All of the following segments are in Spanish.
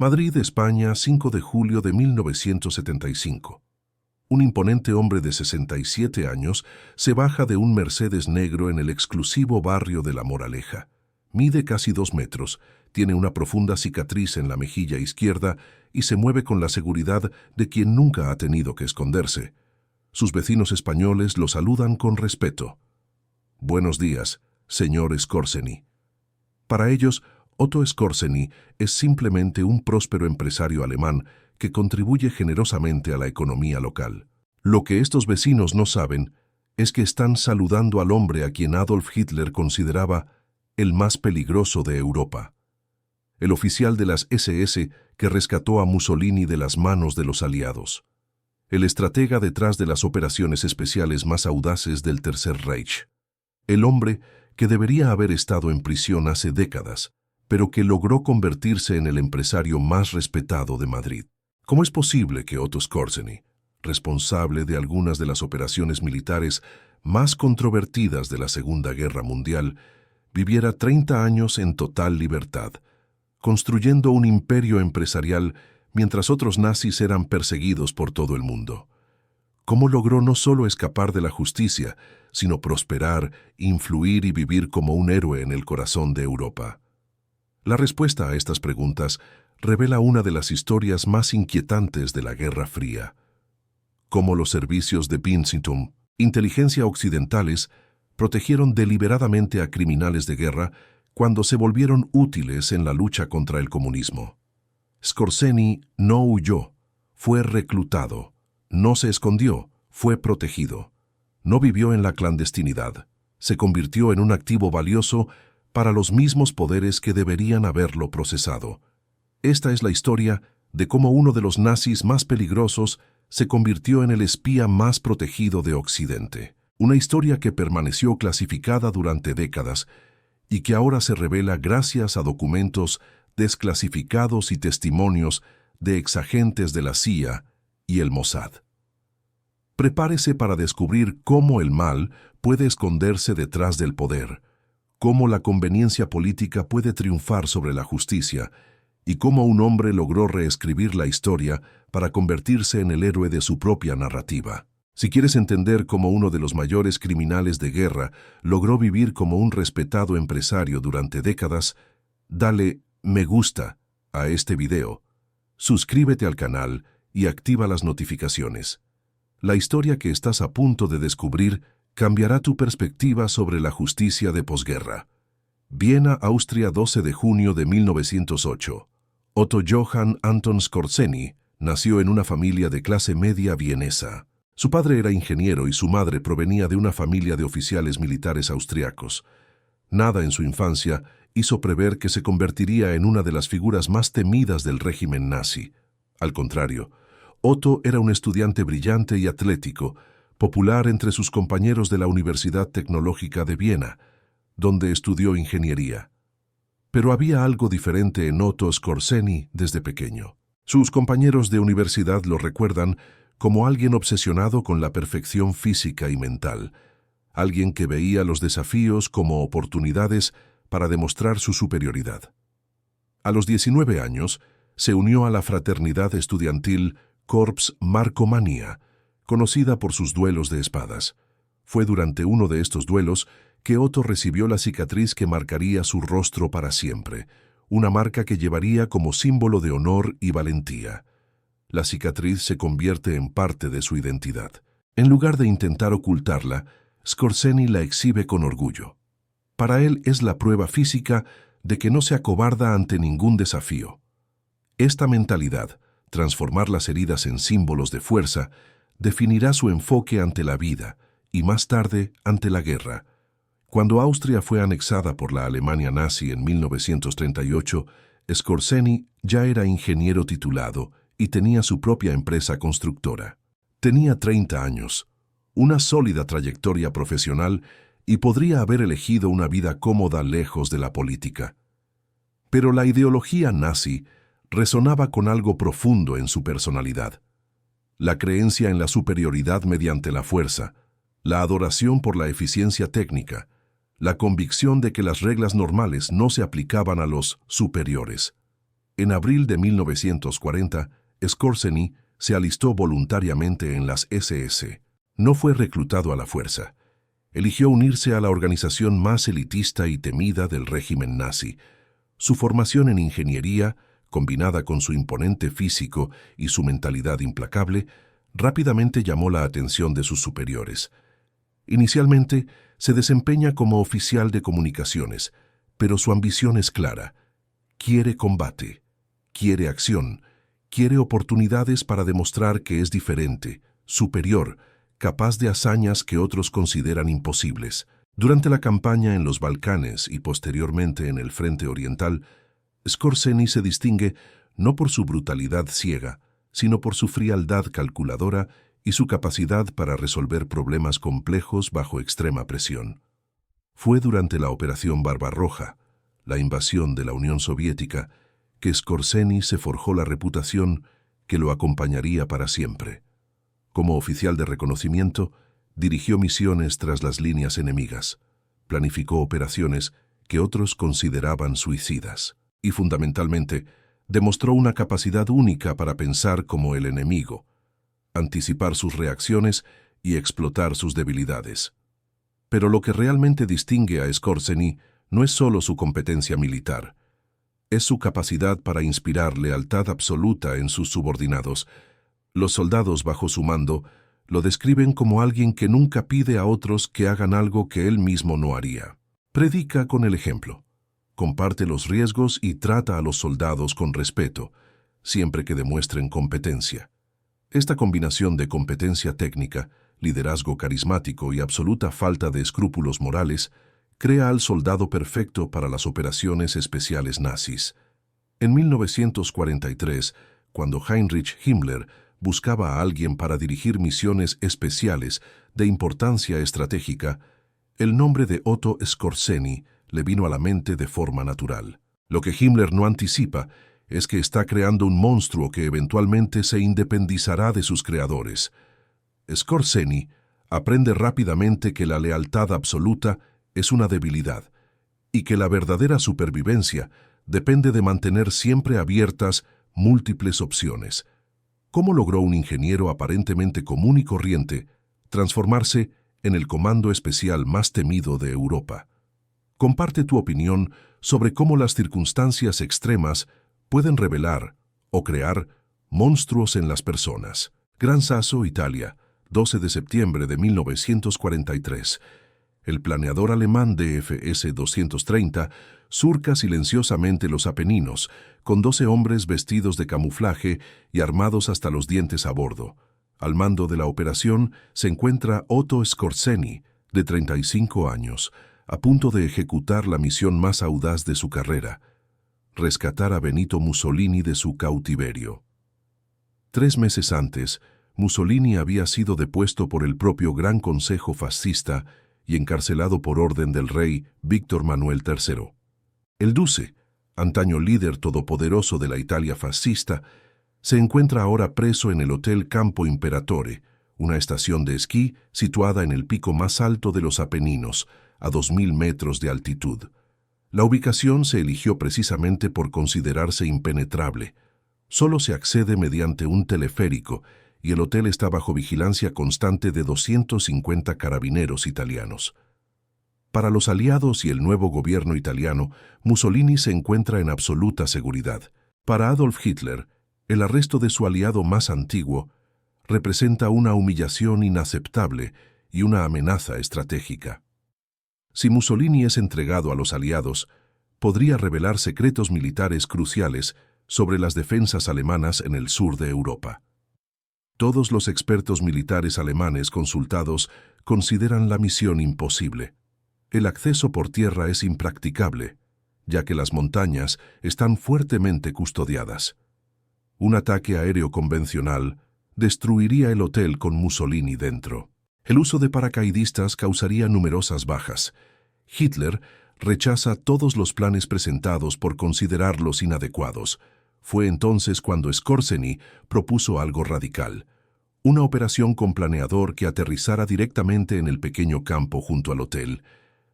Madrid, España, 5 de julio de 1975. Un imponente hombre de 67 años se baja de un Mercedes negro en el exclusivo barrio de La Moraleja. Mide casi 2 metros, tiene una profunda cicatriz en la mejilla izquierda y se mueve con la seguridad de quien nunca ha tenido que esconderse. Sus vecinos españoles lo saludan con respeto. «Buenos días, señor Skorzeny». Para ellos, Otto Skorzeny es simplemente un próspero empresario alemán que contribuye generosamente a la economía local. Lo que estos vecinos no saben es que están saludando al hombre a quien Adolf Hitler consideraba el más peligroso de Europa. El oficial de las SS que rescató a Mussolini de las manos de los aliados. El estratega detrás de las operaciones especiales más audaces del Tercer Reich. El hombre que debería haber estado en prisión hace décadas, pero que logró convertirse en el empresario más respetado de Madrid. ¿Cómo es posible que Otto Skorzeny, responsable de algunas de las operaciones militares más controvertidas de la Segunda Guerra Mundial, viviera 30 años en total libertad, construyendo un imperio empresarial mientras otros nazis eran perseguidos por todo el mundo? ¿Cómo logró no solo escapar de la justicia, sino prosperar, influir y vivir como un héroe en el corazón de Europa? La respuesta a estas preguntas revela una de las historias más inquietantes de la Guerra Fría. Cómo los servicios de Binsentum, inteligencia occidentales, protegieron deliberadamente a criminales de guerra cuando se volvieron útiles en la lucha contra el comunismo. Skorzeny no huyó, fue reclutado, no se escondió, fue protegido. No vivió en la clandestinidad, se convirtió en un activo valioso para los mismos poderes que deberían haberlo procesado. Esta es la historia de cómo uno de los nazis más peligrosos se convirtió en el espía más protegido de Occidente. Una historia que permaneció clasificada durante décadas y que ahora se revela gracias a documentos desclasificados y testimonios de exagentes de la CIA y el Mossad. Prepárese para descubrir cómo el mal puede esconderse detrás del poder, cómo la conveniencia política puede triunfar sobre la justicia y cómo un hombre logró reescribir la historia para convertirse en el héroe de su propia narrativa. Si quieres entender cómo uno de los mayores criminales de guerra logró vivir como un respetado empresario durante décadas, dale me gusta a este video, suscríbete al canal y activa las notificaciones. La historia que estás a punto de descubrir cambiará tu perspectiva sobre la justicia de posguerra. Viena, Austria, 12 de junio de 1908. Otto Johann Anton Skorzeny nació en una familia de clase media vienesa. Su padre era ingeniero y su madre provenía de una familia de oficiales militares austriacos. Nada en su infancia hizo prever que se convertiría en una de las figuras más temidas del régimen nazi. Al contrario, Otto era un estudiante brillante y atlético, popular entre sus compañeros de la Universidad Tecnológica de Viena, donde estudió ingeniería. Pero había algo diferente en Otto Skorzeny desde pequeño. Sus compañeros de universidad lo recuerdan como alguien obsesionado con la perfección física y mental, alguien que veía los desafíos como oportunidades para demostrar su superioridad. A los 19 años, se unió a la fraternidad estudiantil Corps Markomannia, conocida por sus duelos de espadas. Fue durante uno de estos duelos que Otto recibió la cicatriz que marcaría su rostro para siempre, una marca que llevaría como símbolo de honor y valentía. La cicatriz se convierte en parte de su identidad. En lugar de intentar ocultarla, Skorzeny la exhibe con orgullo. Para él es la prueba física de que no se acobarda ante ningún desafío. Esta mentalidad, transformar las heridas en símbolos de fuerza, definirá su enfoque ante la vida y más tarde ante la guerra. Cuando Austria fue anexada por la Alemania nazi en 1938, Skorzeny ya era ingeniero titulado y tenía su propia empresa constructora. Tenía 30 años, una sólida trayectoria profesional y podría haber elegido una vida cómoda lejos de la política. Pero la ideología nazi resonaba con algo profundo en su personalidad. La creencia en la superioridad mediante la fuerza, la adoración por la eficiencia técnica, la convicción de que las reglas normales no se aplicaban a los superiores. En abril de 1940, Skorzeny se alistó voluntariamente en las SS. No fue reclutado a la fuerza. Eligió unirse a la organización más elitista y temida del régimen nazi. Su formación en ingeniería, combinada con su imponente físico y su mentalidad implacable, rápidamente llamó la atención de sus superiores. Inicialmente, se desempeña como oficial de comunicaciones, pero su ambición es clara. Quiere combate, quiere acción, quiere oportunidades para demostrar que es diferente, superior, capaz de hazañas que otros consideran imposibles. Durante la campaña en los Balcanes y posteriormente en el Frente Oriental, Skorzeny se distingue no por su brutalidad ciega, sino por su frialdad calculadora y su capacidad para resolver problemas complejos bajo extrema presión. Fue durante la Operación Barbarroja, la invasión de la Unión Soviética, que Skorzeny se forjó la reputación que lo acompañaría para siempre. Como oficial de reconocimiento, dirigió misiones tras las líneas enemigas, planificó operaciones que otros consideraban suicidas y, fundamentalmente, demostró una capacidad única para pensar como el enemigo, anticipar sus reacciones y explotar sus debilidades. Pero lo que realmente distingue a Skorzeny no es solo su competencia militar, es su capacidad para inspirar lealtad absoluta en sus subordinados. Los soldados bajo su mando lo describen como alguien que nunca pide a otros que hagan algo que él mismo no haría. Predica con el ejemplo, comparte los riesgos y trata a los soldados con respeto, siempre que demuestren competencia. Esta combinación de competencia técnica, liderazgo carismático y absoluta falta de escrúpulos morales crea al soldado perfecto para las operaciones especiales nazis. En 1943, cuando Heinrich Himmler buscaba a alguien para dirigir misiones especiales de importancia estratégica, el nombre de Otto Skorzeny le vino a la mente de forma natural. Lo que Himmler no anticipa es que está creando un monstruo que eventualmente se independizará de sus creadores. Skorzeny aprende rápidamente que la lealtad absoluta es una debilidad y que la verdadera supervivencia depende de mantener siempre abiertas múltiples opciones. ¿Cómo logró un ingeniero aparentemente común y corriente transformarse en el comando especial más temido de Europa? Comparte tu opinión sobre cómo las circunstancias extremas pueden revelar o crear monstruos en las personas. Gran Sasso, Italia, 12 de septiembre de 1943. El planeador alemán DFS-230 surca silenciosamente los Apeninos, con 12 hombres vestidos de camuflaje y armados hasta los dientes a bordo. Al mando de la operación se encuentra Otto Skorzeny, de 35 años, a punto de ejecutar la misión más audaz de su carrera: rescatar a Benito Mussolini de su cautiverio. 3 meses antes, Mussolini había sido depuesto por el propio Gran Consejo Fascista y encarcelado por orden del rey Víctor Manuel III. El Duce, antaño líder todopoderoso de la Italia fascista, se encuentra ahora preso en el Hotel Campo Imperatore, una estación de esquí situada en el pico más alto de los Apeninos, a 2.000 metros de altitud. La ubicación se eligió precisamente por considerarse impenetrable. Solo se accede mediante un teleférico y el hotel está bajo vigilancia constante de 250 carabineros italianos. Para los aliados y el nuevo gobierno italiano, Mussolini se encuentra en absoluta seguridad. Para Adolf Hitler, el arresto de su aliado más antiguo representa una humillación inaceptable y una amenaza estratégica. Si Mussolini es entregado a los aliados, podría revelar secretos militares cruciales sobre las defensas alemanas en el sur de Europa. Todos los expertos militares alemanes consultados consideran la misión imposible. El acceso por tierra es impracticable, ya que las montañas están fuertemente custodiadas. Un ataque aéreo convencional destruiría el hotel con Mussolini dentro. El uso de paracaidistas causaría numerosas bajas. Hitler rechaza todos los planes presentados por considerarlos inadecuados. Fue entonces cuando Skorzeny propuso algo radical: una operación con planeador que aterrizara directamente en el pequeño campo junto al hotel.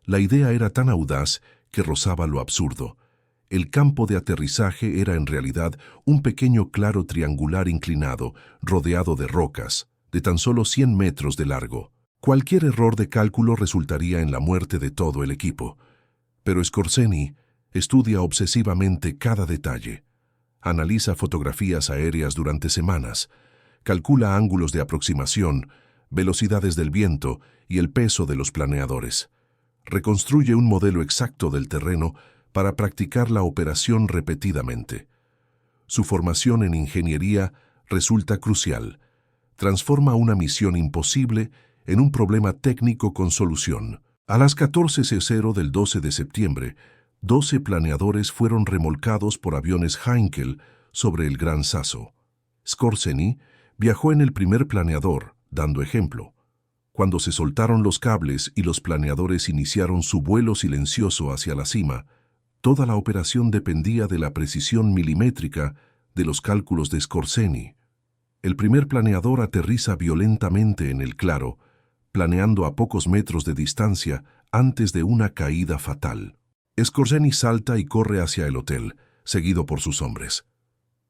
La idea era tan audaz que rozaba lo absurdo. El campo de aterrizaje era en realidad un pequeño claro triangular inclinado, rodeado de rocas, de tan solo 100 metros de largo. Cualquier error de cálculo resultaría en la muerte de todo el equipo. Pero Skorzeny estudia obsesivamente cada detalle. Analiza fotografías aéreas durante semanas, calcula ángulos de aproximación, velocidades del viento y el peso de los planeadores. Reconstruye un modelo exacto del terreno para practicar la operación repetidamente. Su formación en ingeniería resulta crucial. Transforma una misión imposible en un problema técnico con solución. A las 14:00 del 12 de septiembre, 12 planeadores fueron remolcados por aviones Heinkel sobre el Gran Sasso. Skorzeny viajó en el primer planeador, dando ejemplo. Cuando se soltaron los cables y los planeadores iniciaron su vuelo silencioso hacia la cima, toda la operación dependía de la precisión milimétrica de los cálculos de Skorzeny. El primer planeador aterriza violentamente en el claro, planeando a pocos metros de distancia antes de una caída fatal. Skorzeny salta y corre hacia el hotel, seguido por sus hombres.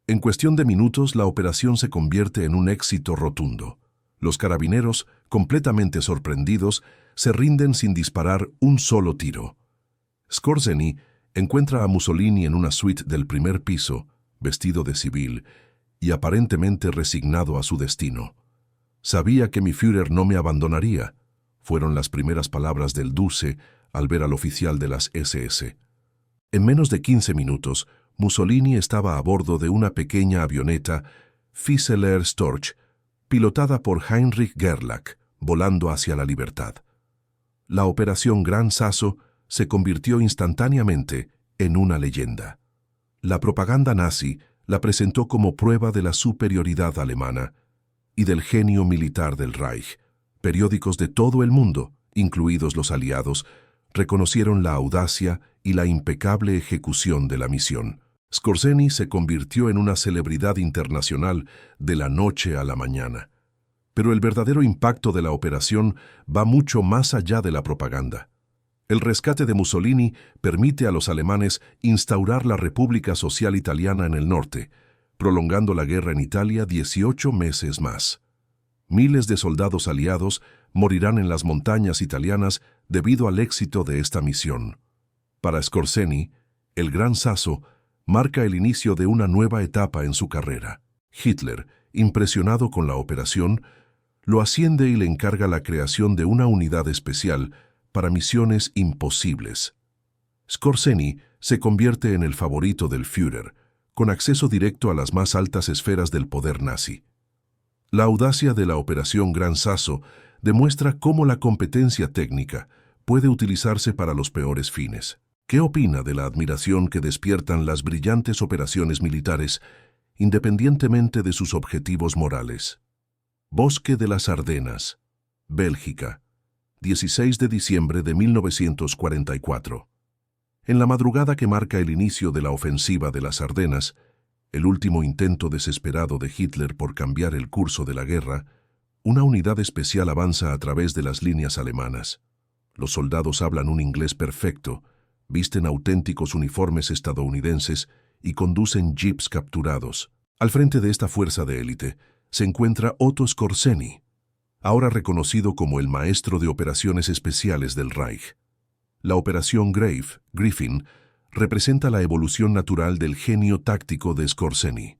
En cuestión de minutos, la operación se convierte en un éxito rotundo. Los carabineros, completamente sorprendidos, se rinden sin disparar un solo tiro. Skorzeny encuentra a Mussolini en una suite del primer piso, vestido de civil, y aparentemente resignado a su destino. «Sabía que mi Führer no me abandonaría», fueron las primeras palabras del Duce al ver al oficial de las SS. En menos de 15 minutos, Mussolini estaba a bordo de una pequeña avioneta Fieseler Storch, pilotada por Heinrich Gerlach, volando hacia la libertad. La operación Gran Sasso se convirtió instantáneamente en una leyenda. La propaganda nazi la presentó como prueba de la superioridad alemana y del genio militar del Reich. Periódicos de todo el mundo, incluidos los aliados, reconocieron la audacia y la impecable ejecución de la misión. Skorzeny se convirtió en una celebridad internacional de la noche a la mañana. Pero el verdadero impacto de la operación va mucho más allá de la propaganda. El rescate de Mussolini permite a los alemanes instaurar la República Social Italiana en el norte, prolongando la guerra en Italia 18 meses más. Miles de soldados aliados morirán en las montañas italianas debido al éxito de esta misión. Para Skorzeny, el Gran Sasso marca el inicio de una nueva etapa en su carrera. Hitler, impresionado con la operación, lo asciende y le encarga la creación de una unidad especial para misiones imposibles. Skorzeny se convierte en el favorito del Führer, con acceso directo a las más altas esferas del poder nazi. La audacia de la Operación Gran Sasso demuestra cómo la competencia técnica puede utilizarse para los peores fines. ¿Qué opina de la admiración que despiertan las brillantes operaciones militares, independientemente de sus objetivos morales? Bosque de las Ardenas, Bélgica, 16 de diciembre de 1944. En la madrugada que marca el inicio de la ofensiva de las Ardenas, el último intento desesperado de Hitler por cambiar el curso de la guerra, una unidad especial avanza a través de las líneas alemanas. Los soldados hablan un inglés perfecto, visten auténticos uniformes estadounidenses y conducen jeeps capturados. Al frente de esta fuerza de élite se encuentra Otto Skorzeny, ahora reconocido como el maestro de operaciones especiales del Reich. La operación Griffin, representa la evolución natural del genio táctico de Skorzeny.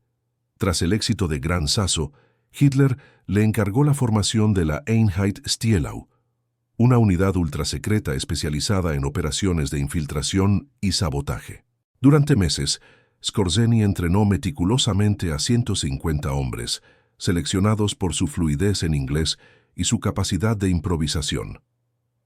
Tras el éxito de Gran Sasso, Hitler le encargó la formación de la Einheit Stielau, una unidad ultrasecreta especializada en operaciones de infiltración y sabotaje. Durante meses, Skorzeny entrenó meticulosamente a 150 hombres, seleccionados por su fluidez en inglés y su capacidad de improvisación.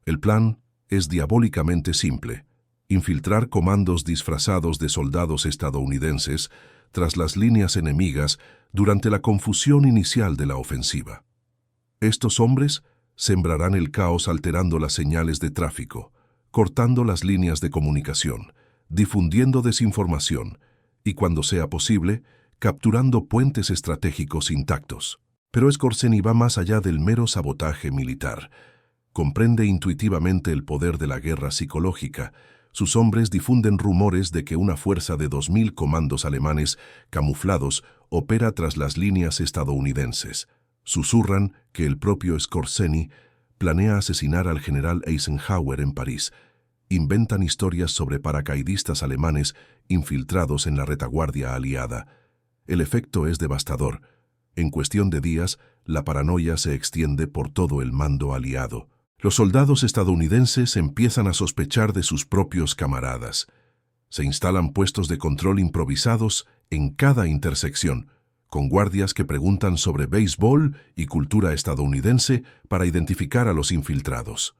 El plan es diabólicamente simple: infiltrar comandos disfrazados de soldados estadounidenses tras las líneas enemigas durante la confusión inicial de la ofensiva. Estos hombres sembrarán el caos alterando las señales de tráfico, cortando las líneas de comunicación, difundiendo desinformación y, cuando sea posible, capturando puentes estratégicos intactos. Pero Skorzeny va más allá del mero sabotaje militar. Comprende intuitivamente el poder de la guerra psicológica, Sus hombres difunden rumores de que una fuerza de 2000 comandos alemanes camuflados opera tras las líneas estadounidenses. Susurran que el propio Skorzeny planea asesinar al general Eisenhower en París. Inventan historias sobre paracaidistas alemanes infiltrados en la retaguardia aliada. El efecto es devastador. En cuestión de días, la paranoia se extiende por todo el mando aliado. Los soldados estadounidenses empiezan a sospechar de sus propios camaradas. Se instalan puestos de control improvisados en cada intersección, con guardias que preguntan sobre béisbol y cultura estadounidense para identificar a los infiltrados.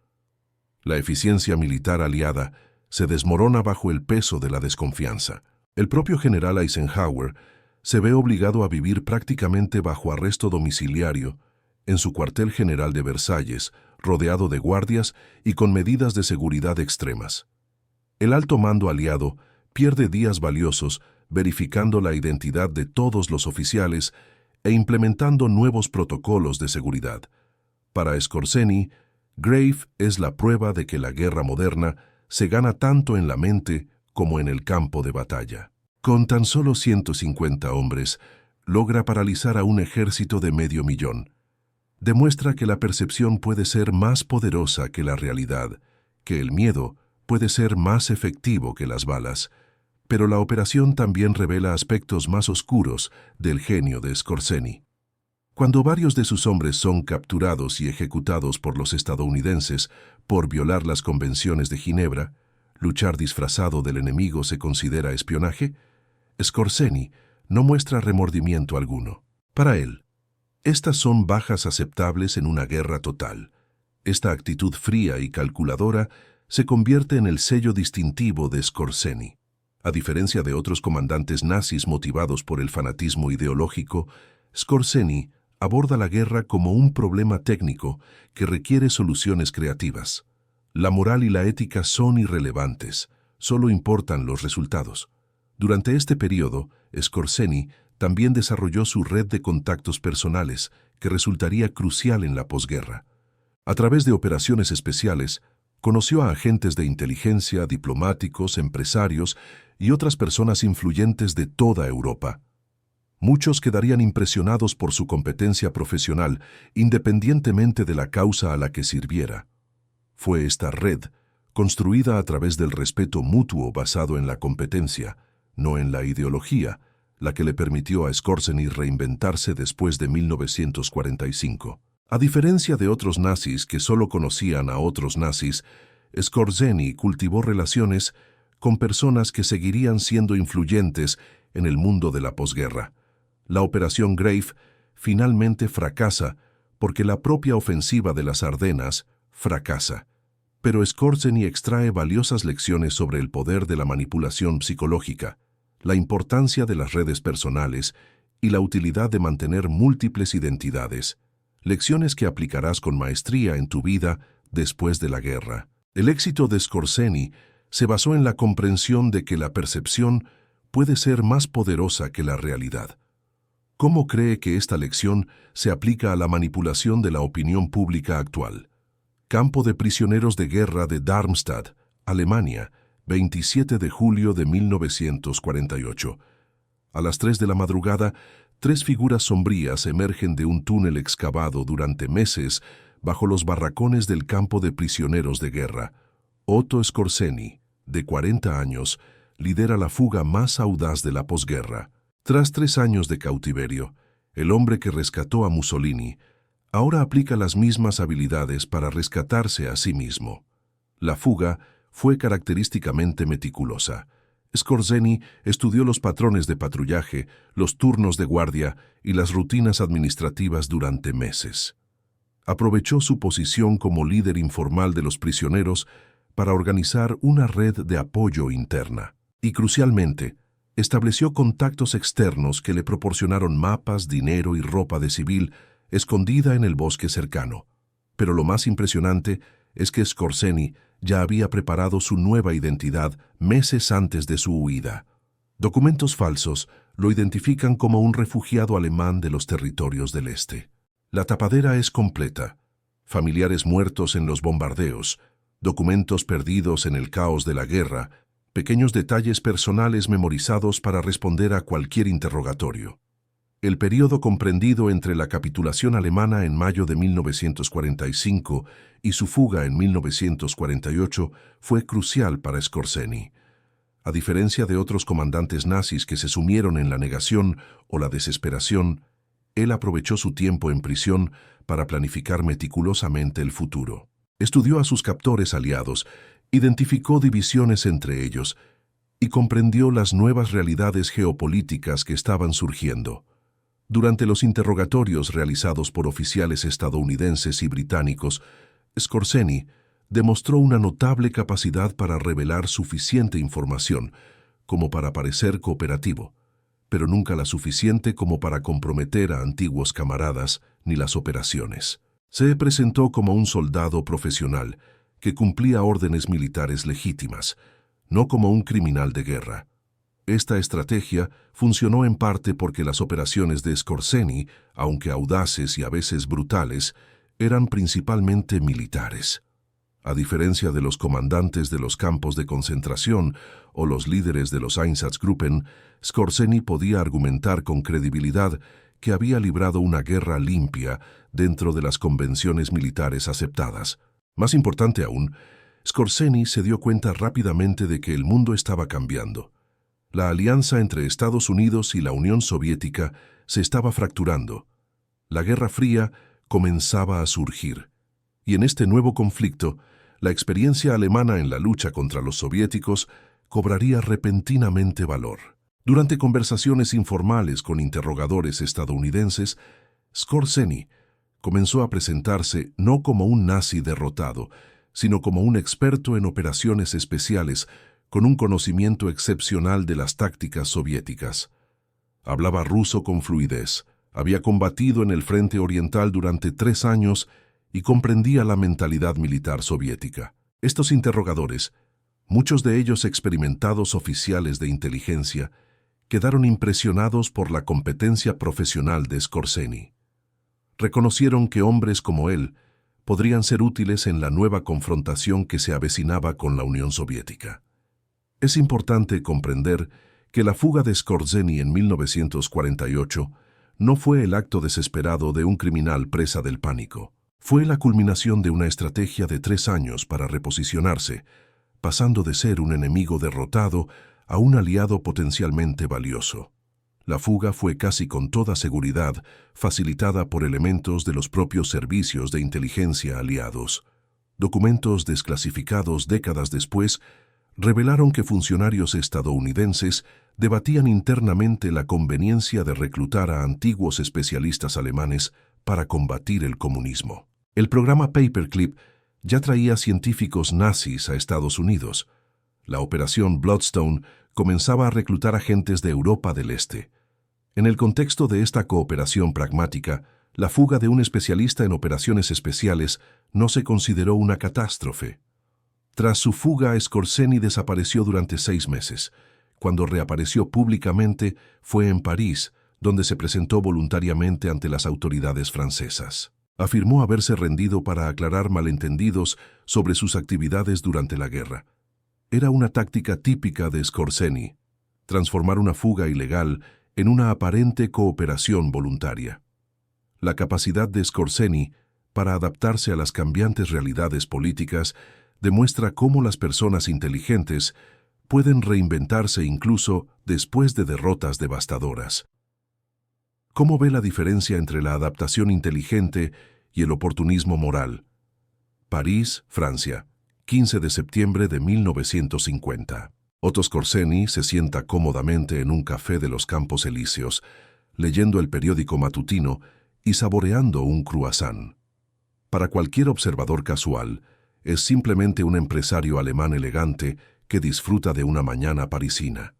La eficiencia militar aliada se desmorona bajo el peso de la desconfianza. El propio general Eisenhower se ve obligado a vivir prácticamente bajo arresto domiciliario en su cuartel general de Versalles, rodeado de guardias y con medidas de seguridad extremas. El alto mando aliado pierde días valiosos verificando la identidad de todos los oficiales e implementando nuevos protocolos de seguridad. Para Skorzeny, Grave es la prueba de que la guerra moderna se gana tanto en la mente como en el campo de batalla. Con tan solo 150 hombres, logra paralizar a un ejército de 500.000. Demuestra que la percepción puede ser más poderosa que la realidad, que el miedo puede ser más efectivo que las balas, pero la operación también revela aspectos más oscuros del genio de Skorzeny. Cuando varios de sus hombres son capturados y ejecutados por los estadounidenses por violar las convenciones de Ginebra, luchar disfrazado del enemigo se considera espionaje, Skorzeny no muestra remordimiento alguno. Para él, estas son bajas aceptables en una guerra total. Esta actitud fría y calculadora se convierte en el sello distintivo de Skorzeny. A diferencia de otros comandantes nazis motivados por el fanatismo ideológico, Skorzeny aborda la guerra como un problema técnico que requiere soluciones creativas. La moral y la ética son irrelevantes, solo importan los resultados. Durante este periodo, Skorzeny también desarrolló su red de contactos personales, que resultaría crucial en la posguerra. A través de operaciones especiales, conoció a agentes de inteligencia, diplomáticos, empresarios y otras personas influyentes de toda Europa. Muchos quedarían impresionados por su competencia profesional, independientemente de la causa a la que sirviera. Fue esta red, construida a través del respeto mutuo basado en la competencia, no en la ideología, la que le permitió a Skorzeny reinventarse después de 1945. A diferencia de otros nazis que solo conocían a otros nazis, Skorzeny cultivó relaciones con personas que seguirían siendo influyentes en el mundo de la posguerra. La Operación Grave finalmente fracasa porque la propia ofensiva de las Ardenas fracasa. Pero Skorzeny extrae valiosas lecciones sobre el poder de la manipulación psicológica, la importancia de las redes personales y la utilidad de mantener múltiples identidades, lecciones que aplicarás con maestría en tu vida después de la guerra. El éxito de Skorzeny se basó en la comprensión de que la percepción puede ser más poderosa que la realidad. ¿Cómo cree que esta lección se aplica a la manipulación de la opinión pública actual? Campo de prisioneros de guerra de Darmstadt, Alemania, 27 de julio de 1948. A las 3 de la madrugada, 3 figuras sombrías emergen de un túnel excavado durante meses bajo los barracones del campo de prisioneros de guerra. Otto Skorzeny, de 40 años, lidera la fuga más audaz de la posguerra. Tras 3 años de cautiverio, el hombre que rescató a Mussolini ahora aplica las mismas habilidades para rescatarse a sí mismo. La fuga fue característicamente meticulosa. Skorzeny estudió los patrones de patrullaje, los turnos de guardia y las rutinas administrativas durante meses. Aprovechó su posición como líder informal de los prisioneros para organizar una red de apoyo interna. Y crucialmente, estableció contactos externos que le proporcionaron mapas, dinero y ropa de civil escondida en el bosque cercano. Pero lo más impresionante es que Skorzeny ya había preparado su nueva identidad meses antes de su huida. Documentos falsos lo identifican como un refugiado alemán de los territorios del este. La tapadera es completa. Familiares muertos en los bombardeos, documentos perdidos en el caos de la guerra, pequeños detalles personales memorizados para responder a cualquier interrogatorio. El período comprendido entre la capitulación alemana en mayo de 1945 y su fuga en 1948 fue crucial para Skorzeny. A diferencia de otros comandantes nazis que se sumieron en la negación o la desesperación, él aprovechó su tiempo en prisión para planificar meticulosamente el futuro. Estudió a sus captores aliados, identificó divisiones entre ellos y comprendió las nuevas realidades geopolíticas que estaban surgiendo. Durante los interrogatorios realizados por oficiales estadounidenses y británicos, Skorzeny demostró una notable capacidad para revelar suficiente información como para parecer cooperativo, pero nunca la suficiente como para comprometer a antiguos camaradas ni las operaciones. Se presentó como un soldado profesional que cumplía órdenes militares legítimas, no como un criminal de guerra. Esta estrategia funcionó en parte porque las operaciones de Skorzeny, aunque audaces y a veces brutales, eran principalmente militares. A diferencia de los comandantes de los campos de concentración o los líderes de los Einsatzgruppen, Skorzeny podía argumentar con credibilidad que había librado una guerra limpia dentro de las convenciones militares aceptadas. Más importante aún, Skorzeny se dio cuenta rápidamente de que el mundo estaba cambiando. La alianza entre Estados Unidos y la Unión Soviética se estaba fracturando. La Guerra Fría comenzaba a surgir. Y en este nuevo conflicto, la experiencia alemana en la lucha contra los soviéticos cobraría repentinamente valor. Durante conversaciones informales con interrogadores estadounidenses, Skorzeny comenzó a presentarse no como un nazi derrotado, sino como un experto en operaciones especiales con un conocimiento excepcional de las tácticas soviéticas. Hablaba ruso con fluidez, había combatido en el frente oriental durante 3 años y comprendía la mentalidad militar soviética. Estos interrogadores, muchos de ellos experimentados oficiales de inteligencia, quedaron impresionados por la competencia profesional de Skorzeny. Reconocieron que hombres como él podrían ser útiles en la nueva confrontación que se avecinaba con la Unión Soviética. Es importante comprender que la fuga de Skorzeny en 1948 no fue el acto desesperado de un criminal presa del pánico. Fue la culminación de una estrategia de 3 años para reposicionarse, pasando de ser un enemigo derrotado a un aliado potencialmente valioso. La fuga fue casi con toda seguridad facilitada por elementos de los propios servicios de inteligencia aliados. Documentos desclasificados décadas después revelaron que funcionarios estadounidenses debatían internamente la conveniencia de reclutar a antiguos especialistas alemanes para combatir el comunismo. El programa Paperclip ya traía científicos nazis a Estados Unidos. La operación Bloodstone comenzaba a reclutar agentes de Europa del Este. En el contexto de esta cooperación pragmática, la fuga de un especialista en operaciones especiales no se consideró una catástrofe. Tras su fuga, Skorzeny desapareció durante 6 meses. Cuando reapareció públicamente fue en París, donde se presentó voluntariamente ante las autoridades francesas. Afirmó haberse rendido para aclarar malentendidos sobre sus actividades durante la guerra. Era una táctica típica de Skorzeny, transformar una fuga ilegal en una aparente cooperación voluntaria. La capacidad de Skorzeny para adaptarse a las cambiantes realidades políticas demuestra cómo las personas inteligentes pueden reinventarse incluso después de derrotas devastadoras. ¿Cómo ve la diferencia entre la adaptación inteligente y el oportunismo moral? París, Francia, 15 de septiembre de 1950. Otto Skorzeny se sienta cómodamente en un café de los Campos Elíseos, leyendo el periódico matutino y saboreando un croissant. Para cualquier observador casual, es simplemente un empresario alemán elegante que disfruta de una mañana parisina.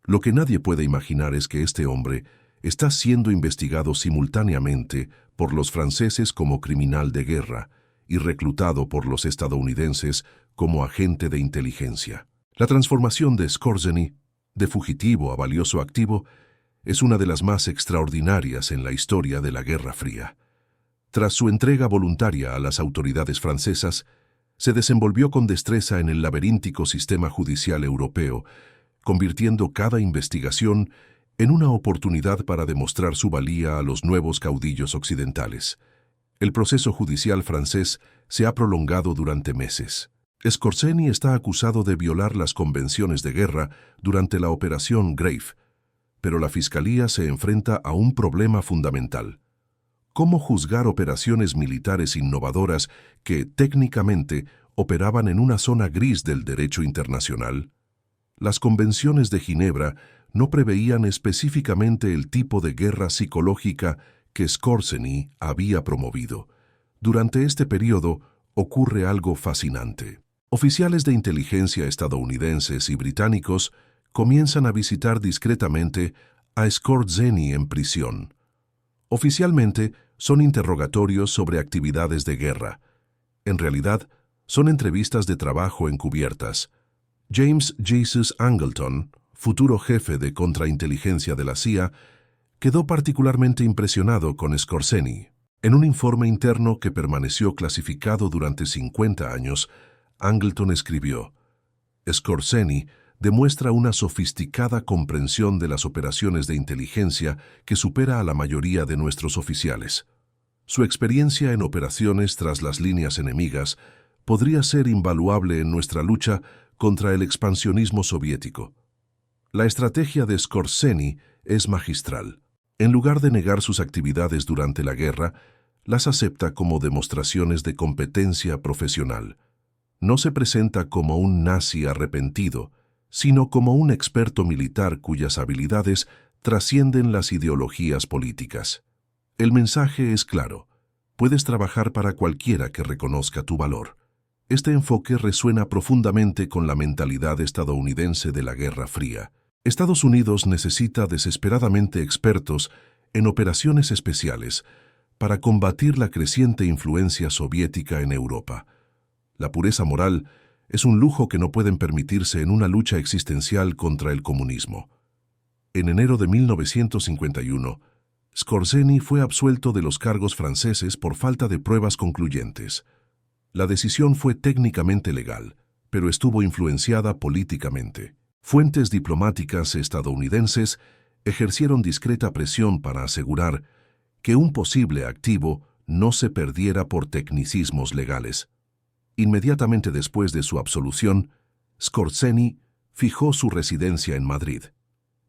Lo que nadie puede imaginar es que este hombre está siendo investigado simultáneamente por los franceses como criminal de guerra y reclutado por los estadounidenses como agente de inteligencia. La transformación de Skorzeny, de fugitivo a valioso activo, es una de las más extraordinarias en la historia de la Guerra Fría. Tras su entrega voluntaria a las autoridades francesas, Se desenvolvió con destreza en el laberíntico sistema judicial europeo, convirtiendo cada investigación en una oportunidad para demostrar su valía a los nuevos caudillos occidentales. El proceso judicial francés se ha prolongado durante meses. Scorseni está acusado de violar las convenciones de guerra durante la Operación Grave, pero la Fiscalía se enfrenta a un problema fundamental. ¿Cómo juzgar operaciones militares innovadoras que, técnicamente, operaban en una zona gris del derecho internacional? Las convenciones de Ginebra no preveían específicamente el tipo de guerra psicológica que Scorseni había promovido. Durante este periodo ocurre algo fascinante. Oficiales de inteligencia estadounidenses y británicos comienzan a visitar discretamente a Scorseni en prisión. Oficialmente, son interrogatorios sobre actividades de guerra. En realidad, son entrevistas de trabajo encubiertas. James Jesus Angleton, futuro jefe de contrainteligencia de la CIA, quedó particularmente impresionado con Scorseni. En un informe interno que permaneció clasificado durante 50 años, Angleton escribió: Scorseni demuestra una sofisticada comprensión de las operaciones de inteligencia que supera a la mayoría de nuestros oficiales. Su experiencia en operaciones tras las líneas enemigas podría ser invaluable en nuestra lucha contra el expansionismo soviético. La estrategia de Scorseni es magistral. En lugar de negar sus actividades durante la guerra, las acepta como demostraciones de competencia profesional. No se presenta como un nazi arrepentido, sino como un experto militar cuyas habilidades trascienden las ideologías políticas. El mensaje es claro: puedes trabajar para cualquiera que reconozca tu valor. Este enfoque resuena profundamente con la mentalidad estadounidense de la Guerra Fría. Estados Unidos necesita desesperadamente expertos en operaciones especiales para combatir la creciente influencia soviética en Europa. La pureza moral es un lujo que no pueden permitirse en una lucha existencial contra el comunismo. En enero de 1951, Scorseni fue absuelto de los cargos franceses por falta de pruebas concluyentes. La decisión fue técnicamente legal, pero estuvo influenciada políticamente. Fuentes diplomáticas estadounidenses ejercieron discreta presión para asegurar que un posible activo no se perdiera por tecnicismos legales. Inmediatamente después de su absolución, Scorseni fijó su residencia en Madrid.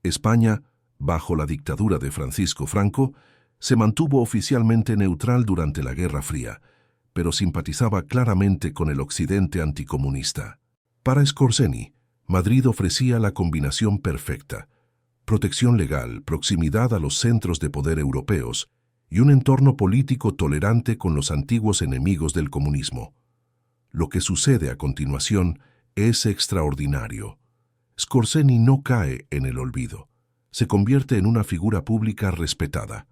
España, bajo la dictadura de Francisco Franco, se mantuvo oficialmente neutral durante la Guerra Fría, pero simpatizaba claramente con el Occidente anticomunista. Para Scorseni, Madrid ofrecía la combinación perfecta: protección legal, proximidad a los centros de poder europeos y un entorno político tolerante con los antiguos enemigos del comunismo. Lo que sucede a continuación es extraordinario. Scorseni no cae en el olvido. Se convierte en una figura pública respetada.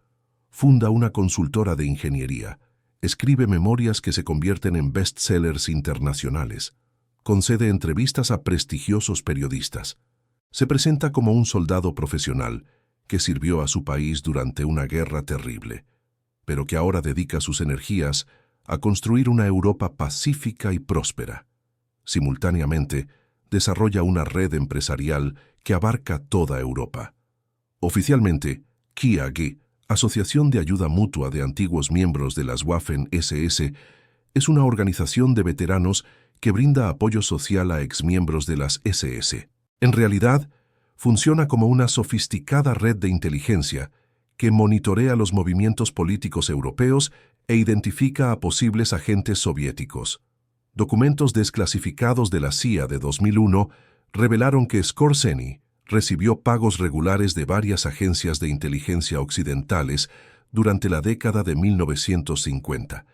Funda una consultora de ingeniería. Escribe memorias que se convierten en bestsellers internacionales. Concede entrevistas a prestigiosos periodistas. Se presenta como un soldado profesional que sirvió a su país durante una guerra terrible, pero que ahora dedica sus energías a construir una Europa pacífica y próspera. Simultáneamente, desarrolla una red empresarial que abarca toda Europa. Oficialmente, KIAG, Asociación de Ayuda Mutua de Antiguos Miembros de las Waffen-SS, es una organización de veteranos que brinda apoyo social a exmiembros de las SS. En realidad, funciona como una sofisticada red de inteligencia que monitorea los movimientos políticos europeos e identifica a posibles agentes soviéticos. Documentos desclasificados de la CIA de 2001 revelaron que Scorseni recibió pagos regulares de varias agencias de inteligencia occidentales durante la década de 1950.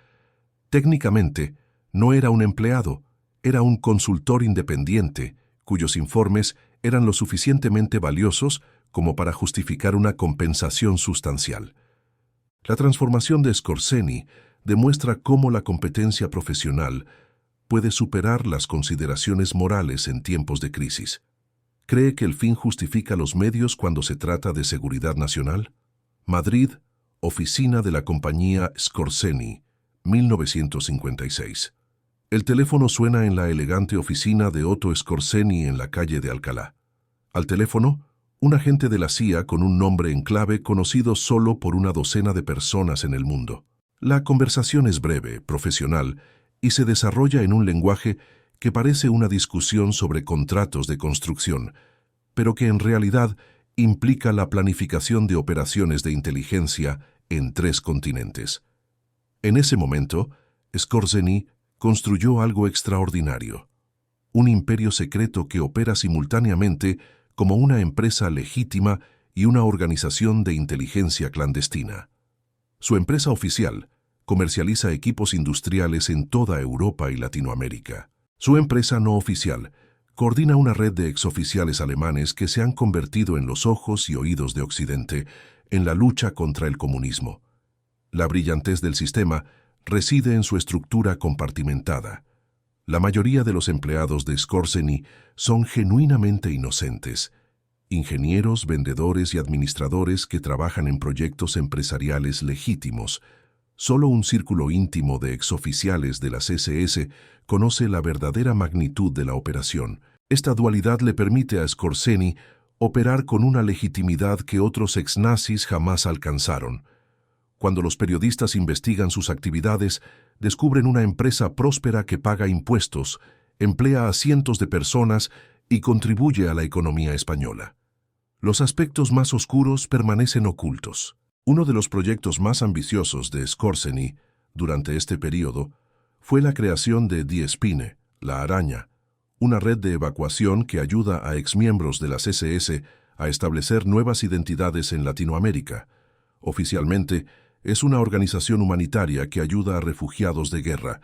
Técnicamente, no era un empleado, era un consultor independiente, cuyos informes eran lo suficientemente valiosos como para justificar una compensación sustancial. La transformación de Scorseni demuestra cómo la competencia profesional puede superar las consideraciones morales en tiempos de crisis. ¿Cree que el fin justifica los medios cuando se trata de seguridad nacional? Madrid, Oficina de la Compañía Scorseni, 1956. El teléfono suena en la elegante oficina de Otto Skorzeny en la calle de Alcalá. Al teléfono, un agente de la CIA con un nombre en clave conocido solo por una docena de personas en el mundo. La conversación es breve, profesional, y se desarrolla en un lenguaje que parece una discusión sobre contratos de construcción, pero que en realidad implica la planificación de operaciones de inteligencia en 3 continentes. En ese momento, Skorzeny construyó algo extraordinario, un imperio secreto que opera simultáneamente como una empresa legítima y una organización de inteligencia clandestina. Su empresa oficial comercializa equipos industriales en toda Europa y Latinoamérica. Su empresa no oficial coordina una red de exoficiales alemanes que se han convertido en los ojos y oídos de Occidente en la lucha contra el comunismo. La brillantez del sistema reside en su estructura compartimentada. La mayoría de los empleados de Skorzeny son genuinamente inocentes, ingenieros, vendedores y administradores que trabajan en proyectos empresariales legítimos. Solo un círculo íntimo de exoficiales de las SS conoce la verdadera magnitud de la operación. Esta dualidad le permite a Skorzeny operar con una legitimidad que otros exnazis jamás alcanzaron. Cuando los periodistas investigan sus actividades, descubren una empresa próspera que paga impuestos, emplea a cientos de personas y contribuye a la economía española. Los aspectos más oscuros permanecen ocultos. Uno de los proyectos más ambiciosos de Skorzeny durante este periodo fue la creación de Die Spinne, la araña, una red de evacuación que ayuda a exmiembros de las SS a establecer nuevas identidades en Latinoamérica. Oficialmente, es una organización humanitaria que ayuda a refugiados de guerra.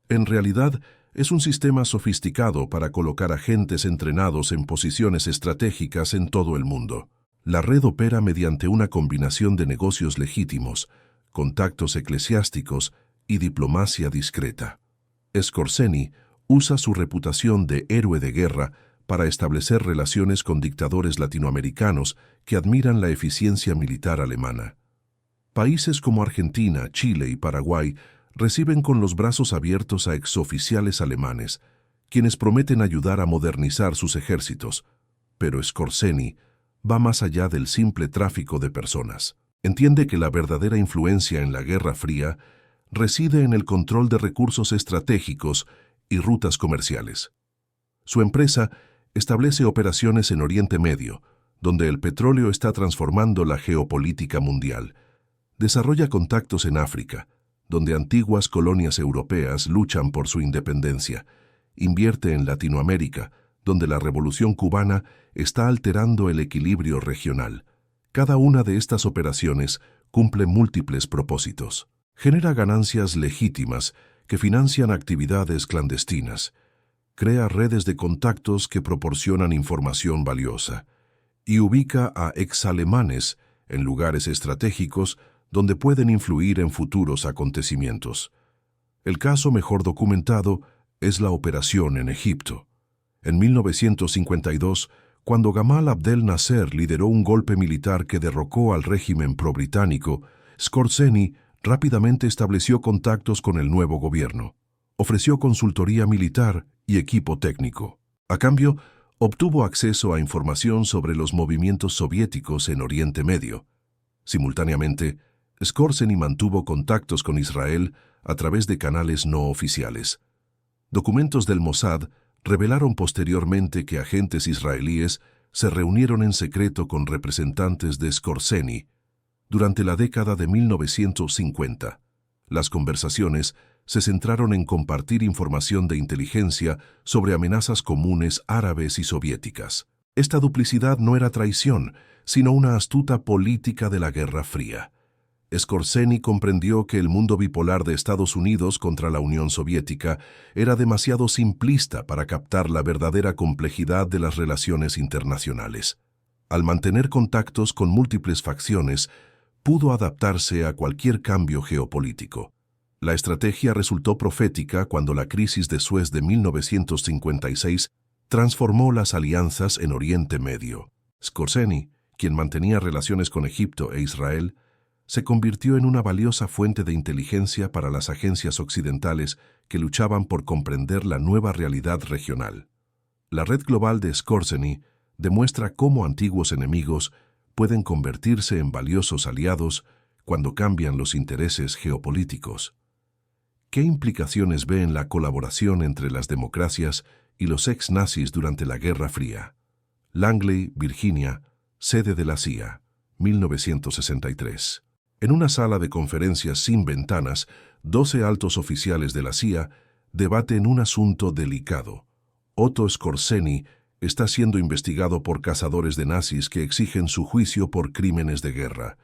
En realidad, es un sistema sofisticado para colocar agentes entrenados en posiciones estratégicas en todo el mundo. La red opera mediante una combinación de negocios legítimos, contactos eclesiásticos y diplomacia discreta. Skorzeny usa su reputación de héroe de guerra para establecer relaciones con dictadores latinoamericanos que admiran la eficiencia militar alemana. Países como Argentina, Chile y Paraguay reciben con los brazos abiertos a exoficiales alemanes, quienes prometen ayudar a modernizar sus ejércitos. Pero Skorzeny va más allá del simple tráfico de personas. Entiende que la verdadera influencia en la Guerra Fría reside en el control de recursos estratégicos y rutas comerciales. Su empresa establece operaciones en Oriente Medio, donde el petróleo está transformando la geopolítica mundial. Desarrolla contactos en África, donde antiguas colonias europeas luchan por su independencia. Invierte en Latinoamérica, donde la Revolución cubana está alterando el equilibrio regional. Cada una de estas operaciones cumple múltiples propósitos. Genera ganancias legítimas que financian actividades clandestinas. Crea redes de contactos que proporcionan información valiosa. Y ubica a exalemanes en lugares estratégicos donde pueden influir en futuros acontecimientos. El caso mejor documentado es la operación en Egipto. En 1952, cuando Gamal Abdel Nasser lideró un golpe militar que derrocó al régimen pro-británico, Skorzeny rápidamente estableció contactos con el nuevo gobierno. Ofreció consultoría militar y equipo técnico. A cambio, obtuvo acceso a información sobre los movimientos soviéticos en Oriente Medio. Simultáneamente, Skorzeny mantuvo contactos con Israel a través de canales no oficiales. Documentos del Mossad revelaron posteriormente que agentes israelíes se reunieron en secreto con representantes de Skorzeny. Durante la década de 1950, las conversaciones se centraron en compartir información de inteligencia sobre amenazas comunes árabes y soviéticas. Esta duplicidad no era traición, sino una astuta política de la Guerra Fría. Skorzeny comprendió que el mundo bipolar de Estados Unidos contra la Unión Soviética era demasiado simplista para captar la verdadera complejidad de las relaciones internacionales. Al mantener contactos con múltiples facciones, pudo adaptarse a cualquier cambio geopolítico. La estrategia resultó profética cuando la crisis de Suez de 1956 transformó las alianzas en Oriente Medio. Skorzeny, quien mantenía relaciones con Egipto e Israel, se convirtió en una valiosa fuente de inteligencia para las agencias occidentales que luchaban por comprender la nueva realidad regional. La red global de Skorzeny demuestra cómo antiguos enemigos pueden convertirse en valiosos aliados cuando cambian los intereses geopolíticos. ¿Qué implicaciones ve en la colaboración entre las democracias y los ex-nazis durante la Guerra Fría? Langley, Virginia, sede de la CIA, 1963. En una sala de conferencias sin ventanas, 12 altos oficiales de la CIA debaten un asunto delicado. Otto Skorzeny está siendo investigado por cazadores de nazis que exigen su juicio por crímenes de guerra.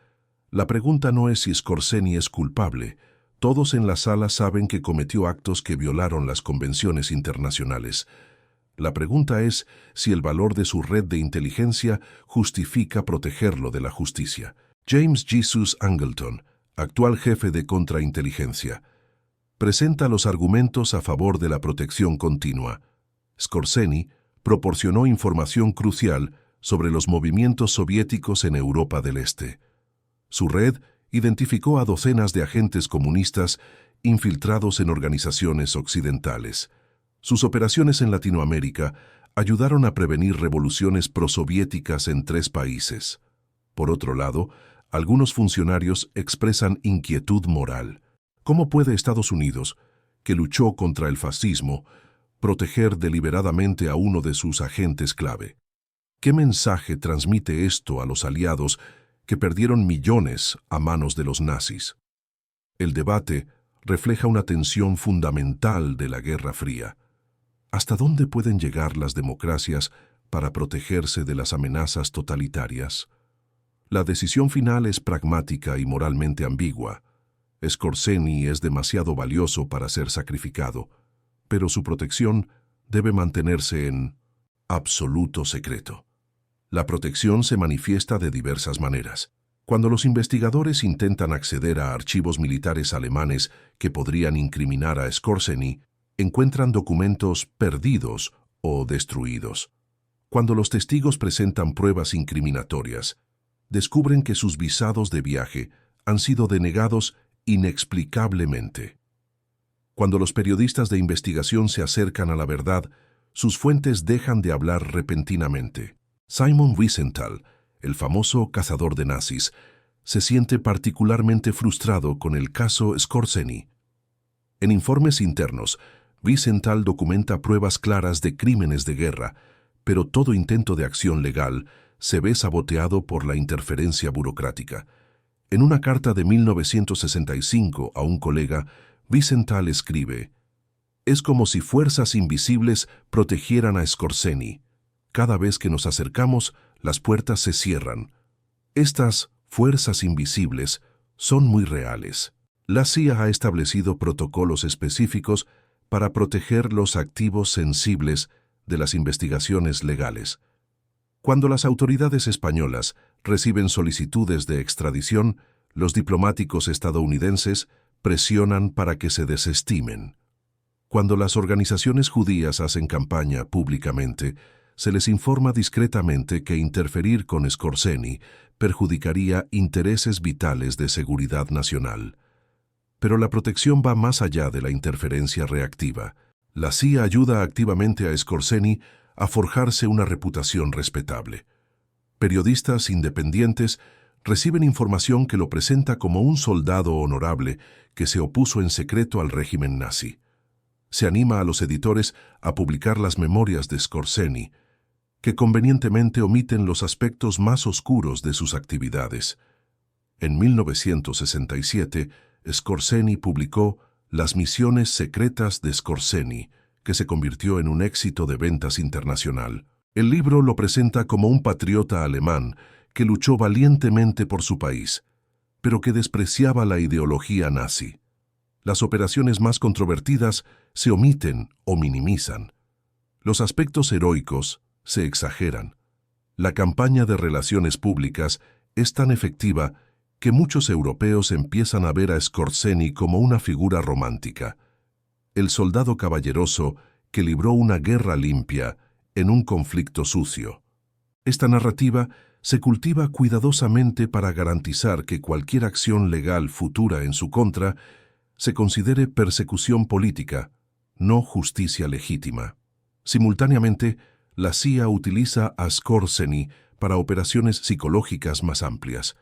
La pregunta no es si Skorzeny es culpable. Todos en la sala saben que cometió actos que violaron las convenciones internacionales. La pregunta es si el valor de su red de inteligencia justifica protegerlo de la justicia. James Jesus Angleton, actual jefe de contrainteligencia, presenta los argumentos a favor de la protección continua. Skorzeny proporcionó información crucial sobre los movimientos soviéticos en Europa del Este. Su red identificó a docenas de agentes comunistas infiltrados en organizaciones occidentales. Sus operaciones en Latinoamérica ayudaron a prevenir revoluciones prosoviéticas en 3 países. Por otro lado, algunos funcionarios expresan inquietud moral. ¿Cómo puede Estados Unidos, que luchó contra el fascismo, proteger deliberadamente a uno de sus agentes clave? ¿Qué mensaje transmite esto a los aliados que perdieron millones a manos de los nazis? El debate refleja una tensión fundamental de la Guerra Fría. ¿Hasta dónde pueden llegar las democracias para protegerse de las amenazas totalitarias? La decisión final es pragmática y moralmente ambigua. Skorzeny es demasiado valioso para ser sacrificado, pero su protección debe mantenerse en absoluto secreto. La protección se manifiesta de diversas maneras. Cuando los investigadores intentan acceder a archivos militares alemanes que podrían incriminar a Skorzeny, encuentran documentos perdidos o destruidos. Cuando los testigos presentan pruebas incriminatorias, descubren que sus visados de viaje han sido denegados inexplicablemente. Cuando los periodistas de investigación se acercan a la verdad, sus fuentes dejan de hablar repentinamente. Simon Wiesenthal, el famoso cazador de nazis, se siente particularmente frustrado con el caso Skorzeny. En informes internos, Wiesenthal documenta pruebas claras de crímenes de guerra, pero todo intento de acción legal se ve saboteado por la interferencia burocrática. En una carta de 1965 a un colega, Wiesenthal escribe: «Es como si fuerzas invisibles protegieran a Skorzeny. Cada vez que nos acercamos, las puertas se cierran. Estas fuerzas invisibles son muy reales». La CIA ha establecido protocolos específicos para proteger los activos sensibles de las investigaciones legales. Cuando las autoridades españolas reciben solicitudes de extradición, los diplomáticos estadounidenses presionan para que se desestimen. Cuando las organizaciones judías hacen campaña públicamente, se les informa discretamente que interferir con Skorzeny perjudicaría intereses vitales de seguridad nacional. Pero la protección va más allá de la interferencia reactiva. La CIA ayuda activamente a Skorzeny a forjarse una reputación respetable. Periodistas independientes reciben información que lo presenta como un soldado honorable que se opuso en secreto al régimen nazi. Se anima a los editores a publicar las memorias de Skorzeny, que convenientemente omiten los aspectos más oscuros de sus actividades. En 1967, Skorzeny publicó Las misiones secretas de Skorzeny, que se convirtió en un éxito de ventas internacional. El libro lo presenta como un patriota alemán que luchó valientemente por su país, pero que despreciaba la ideología nazi. Las operaciones más controvertidas se omiten o minimizan. Los aspectos heroicos se exageran. La campaña de relaciones públicas es tan efectiva que muchos europeos empiezan a ver a Skorzeny como una figura romántica, el soldado caballeroso que libró una guerra limpia en un conflicto sucio. Esta narrativa se cultiva cuidadosamente para garantizar que cualquier acción legal futura en su contra se considere persecución política, no justicia legítima. Simultáneamente, la CIA utiliza a Skorzeny para operaciones psicológicas más amplias.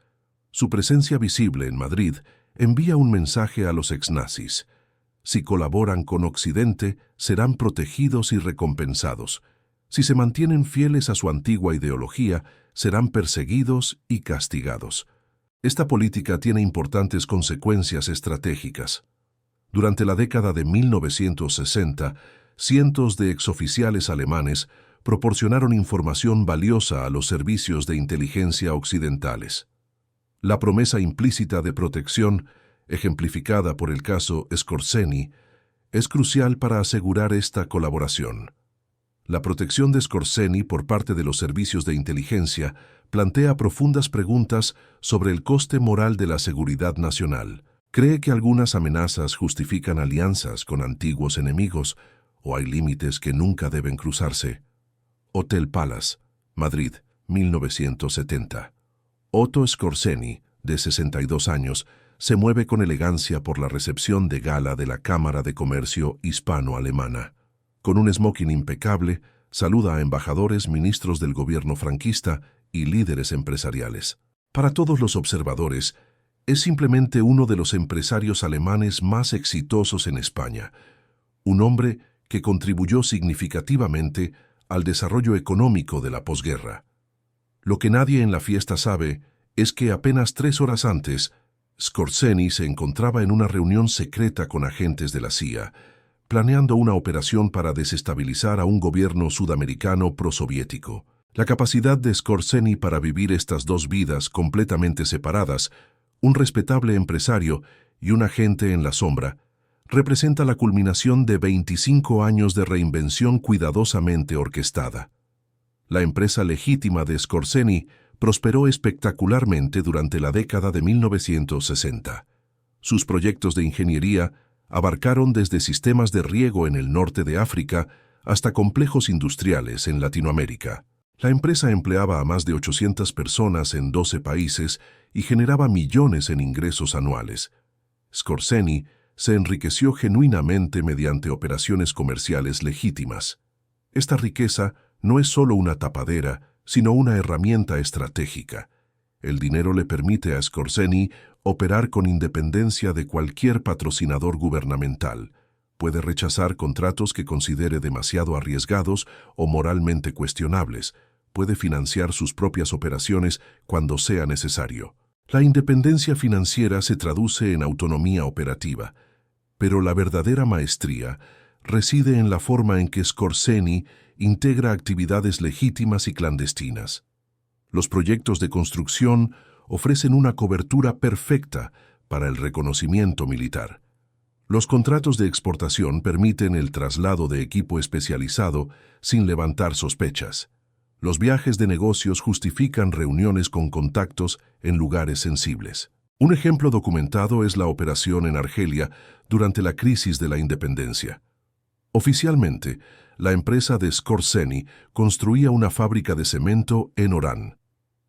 Su presencia visible en Madrid envía un mensaje a los exnazis. Si colaboran con Occidente, serán protegidos y recompensados. Si se mantienen fieles a su antigua ideología, serán perseguidos y castigados. Esta política tiene importantes consecuencias estratégicas. Durante la década de 1960, cientos de exoficiales alemanes proporcionaron información valiosa a los servicios de inteligencia occidentales. La promesa implícita de protección, ejemplificada por el caso Skorzeny, es crucial para asegurar esta colaboración. La protección de Skorzeny por parte de los servicios de inteligencia plantea profundas preguntas sobre el coste moral de la seguridad nacional. ¿Cree que algunas amenazas justifican alianzas con antiguos enemigos o hay límites que nunca deben cruzarse? Hotel Palace, Madrid, 1970. Otto Skorzeny, de 62 años, se mueve con elegancia por la recepción de gala de la Cámara de Comercio Hispano-Alemana. Con un smoking impecable, saluda a embajadores, ministros del gobierno franquista y líderes empresariales. Para todos los observadores, es simplemente uno de los empresarios alemanes más exitosos en España, un hombre que contribuyó significativamente al desarrollo económico de la posguerra. Lo que nadie en la fiesta sabe es que apenas 3 horas antes, Skorzeny se encontraba en una reunión secreta con agentes de la CIA, planeando una operación para desestabilizar a un gobierno sudamericano prosoviético. La capacidad de Skorzeny para vivir estas dos vidas completamente separadas, un respetable empresario y un agente en la sombra, representa la culminación de 25 años de reinvención cuidadosamente orquestada. La empresa legítima de Skorzeny prosperó espectacularmente durante la década de 1960. Sus proyectos de ingeniería abarcaron desde sistemas de riego en el norte de África hasta complejos industriales en Latinoamérica. La empresa empleaba a más de 800 personas en 12 países y generaba millones en ingresos anuales. Skorzeny se enriqueció genuinamente mediante operaciones comerciales legítimas. Esta riqueza no es solo una tapadera, sino una herramienta estratégica. El dinero le permite a Skorzeny operar con independencia de cualquier patrocinador gubernamental. Puede rechazar contratos que considere demasiado arriesgados o moralmente cuestionables. Puede financiar sus propias operaciones cuando sea necesario. La independencia financiera se traduce en autonomía operativa, pero la verdadera maestría reside en la forma en que Skorzeny integra actividades legítimas y clandestinas. Los proyectos de construcción ofrecen una cobertura perfecta para el reconocimiento militar. Los contratos de exportación permiten el traslado de equipo especializado sin levantar sospechas. Los viajes de negocios justifican reuniones con contactos en lugares sensibles. Un ejemplo documentado es la operación en Argelia durante la crisis de la independencia. Oficialmente, la empresa de Skorzeny construía una fábrica de cemento en Orán.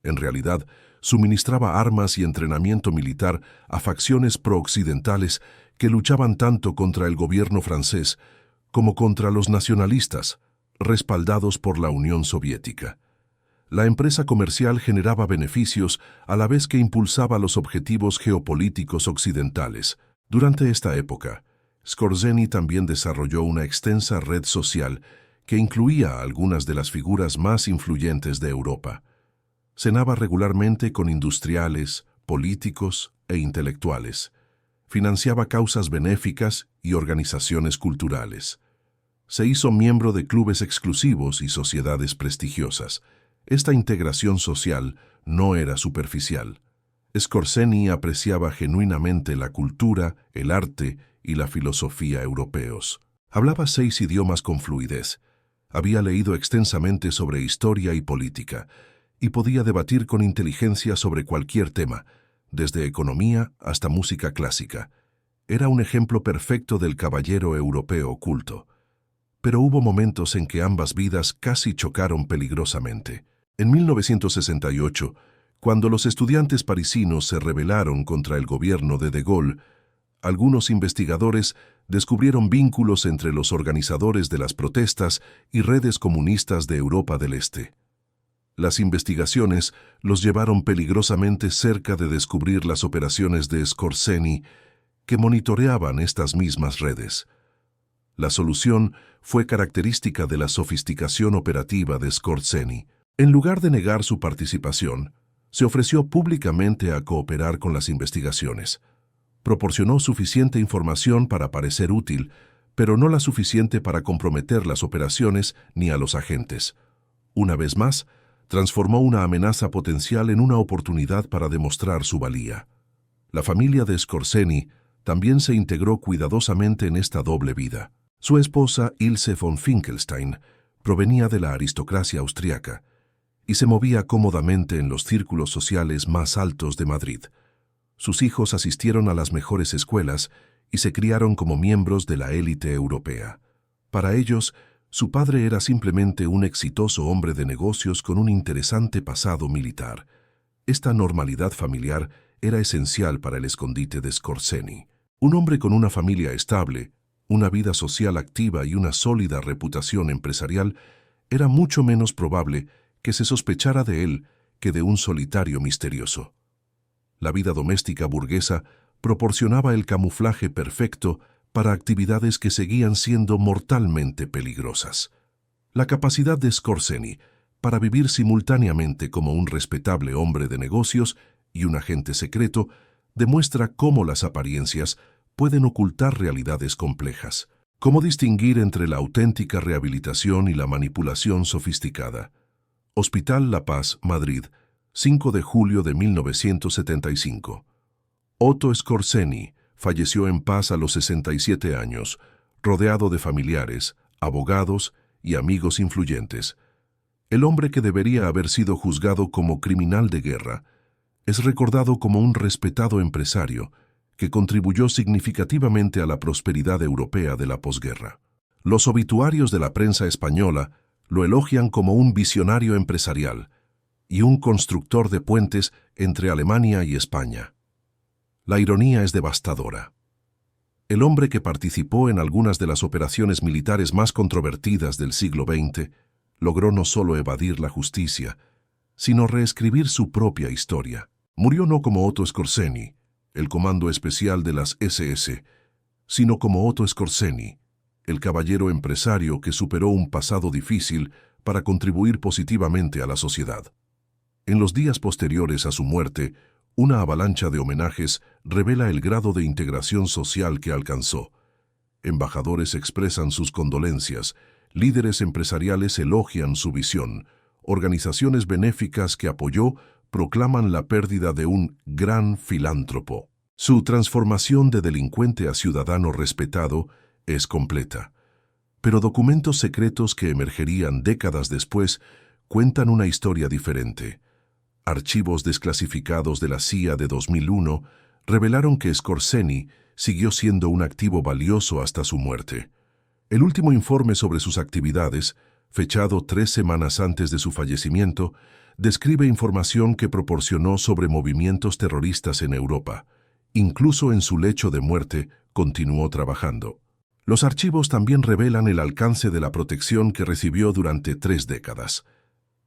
En realidad, suministraba armas y entrenamiento militar a facciones pro-occidentales que luchaban tanto contra el gobierno francés como contra los nacionalistas, respaldados por la Unión Soviética. La empresa comercial generaba beneficios a la vez que impulsaba los objetivos geopolíticos occidentales. Durante esta época, Skorzeny también desarrolló una extensa red social que incluía a algunas de las figuras más influyentes de Europa. Cenaba regularmente con industriales, políticos e intelectuales. Financiaba causas benéficas y organizaciones culturales. Se hizo miembro de clubes exclusivos y sociedades prestigiosas. Esta integración social no era superficial. Skorzeny apreciaba genuinamente la cultura, el arte y la filosofía europeos. Hablaba 6 idiomas con fluidez. Había leído extensamente sobre historia y política, y podía debatir con inteligencia sobre cualquier tema, desde economía hasta música clásica. Era un ejemplo perfecto del caballero europeo culto. Pero hubo momentos en que ambas vidas casi chocaron peligrosamente. En 1968, cuando los estudiantes parisinos se rebelaron contra el gobierno de De Gaulle, algunos investigadores descubrieron vínculos entre los organizadores de las protestas y redes comunistas de Europa del Este. Las investigaciones los llevaron peligrosamente cerca de descubrir las operaciones de Skorzeny, que monitoreaban estas mismas redes. La solución fue característica de la sofisticación operativa de Skorzeny. En lugar de negar su participación, se ofreció públicamente a cooperar con las investigaciones. Proporcionó suficiente información para parecer útil, pero no la suficiente para comprometer las operaciones ni a los agentes. Una vez más, transformó una amenaza potencial en una oportunidad para demostrar su valía. La familia de Skorzeny también se integró cuidadosamente en esta doble vida. Su esposa, Ilse von Finkelstein, provenía de la aristocracia austriaca y se movía cómodamente en los círculos sociales más altos de Madrid. Sus hijos asistieron a las mejores escuelas y se criaron como miembros de la élite europea. Para ellos, su padre era simplemente un exitoso hombre de negocios con un interesante pasado militar. Esta normalidad familiar era esencial para el escondite de Skorzeny. Un hombre con una familia estable, una vida social activa y una sólida reputación empresarial, era mucho menos probable que se sospechara de él que de un solitario misterioso. La vida doméstica burguesa proporcionaba el camuflaje perfecto para actividades que seguían siendo mortalmente peligrosas. La capacidad de Skorzeny para vivir simultáneamente como un respetable hombre de negocios y un agente secreto demuestra cómo las apariencias pueden ocultar realidades complejas. ¿Cómo distinguir entre la auténtica rehabilitación y la manipulación sofisticada? Hospital La Paz, Madrid, 5 de julio de 1975. Otto Skorzeny falleció en paz a los 67 años, rodeado de familiares, abogados y amigos influyentes. El hombre que debería haber sido juzgado como criminal de guerra es recordado como un respetado empresario que contribuyó significativamente a la prosperidad europea de la posguerra. Los obituarios de la prensa española lo elogian como un visionario empresarial y un constructor de puentes entre Alemania y España. La ironía es devastadora. El hombre que participó en algunas de las operaciones militares más controvertidas del siglo XX logró no solo evadir la justicia, sino reescribir su propia historia. Murió no como Otto Skorzeny, el comando especial de las SS, sino como Otto Skorzeny, el caballero empresario que superó un pasado difícil para contribuir positivamente a la sociedad. En los días posteriores a su muerte, una avalancha de homenajes revela el grado de integración social que alcanzó. Embajadores expresan sus condolencias, líderes empresariales elogian su visión, organizaciones benéficas que apoyó proclaman la pérdida de un gran filántropo. Su transformación de delincuente a ciudadano respetado es completa. Pero documentos secretos que emergerían décadas después cuentan una historia diferente. Archivos desclasificados de la CIA de 2001 revelaron que Skorzeny siguió siendo un activo valioso hasta su muerte. El último informe sobre sus actividades, fechado 3 semanas antes de su fallecimiento, describe información que proporcionó sobre movimientos terroristas en Europa. Incluso en su lecho de muerte, continuó trabajando. Los archivos también revelan el alcance de la protección que recibió durante 3 décadas.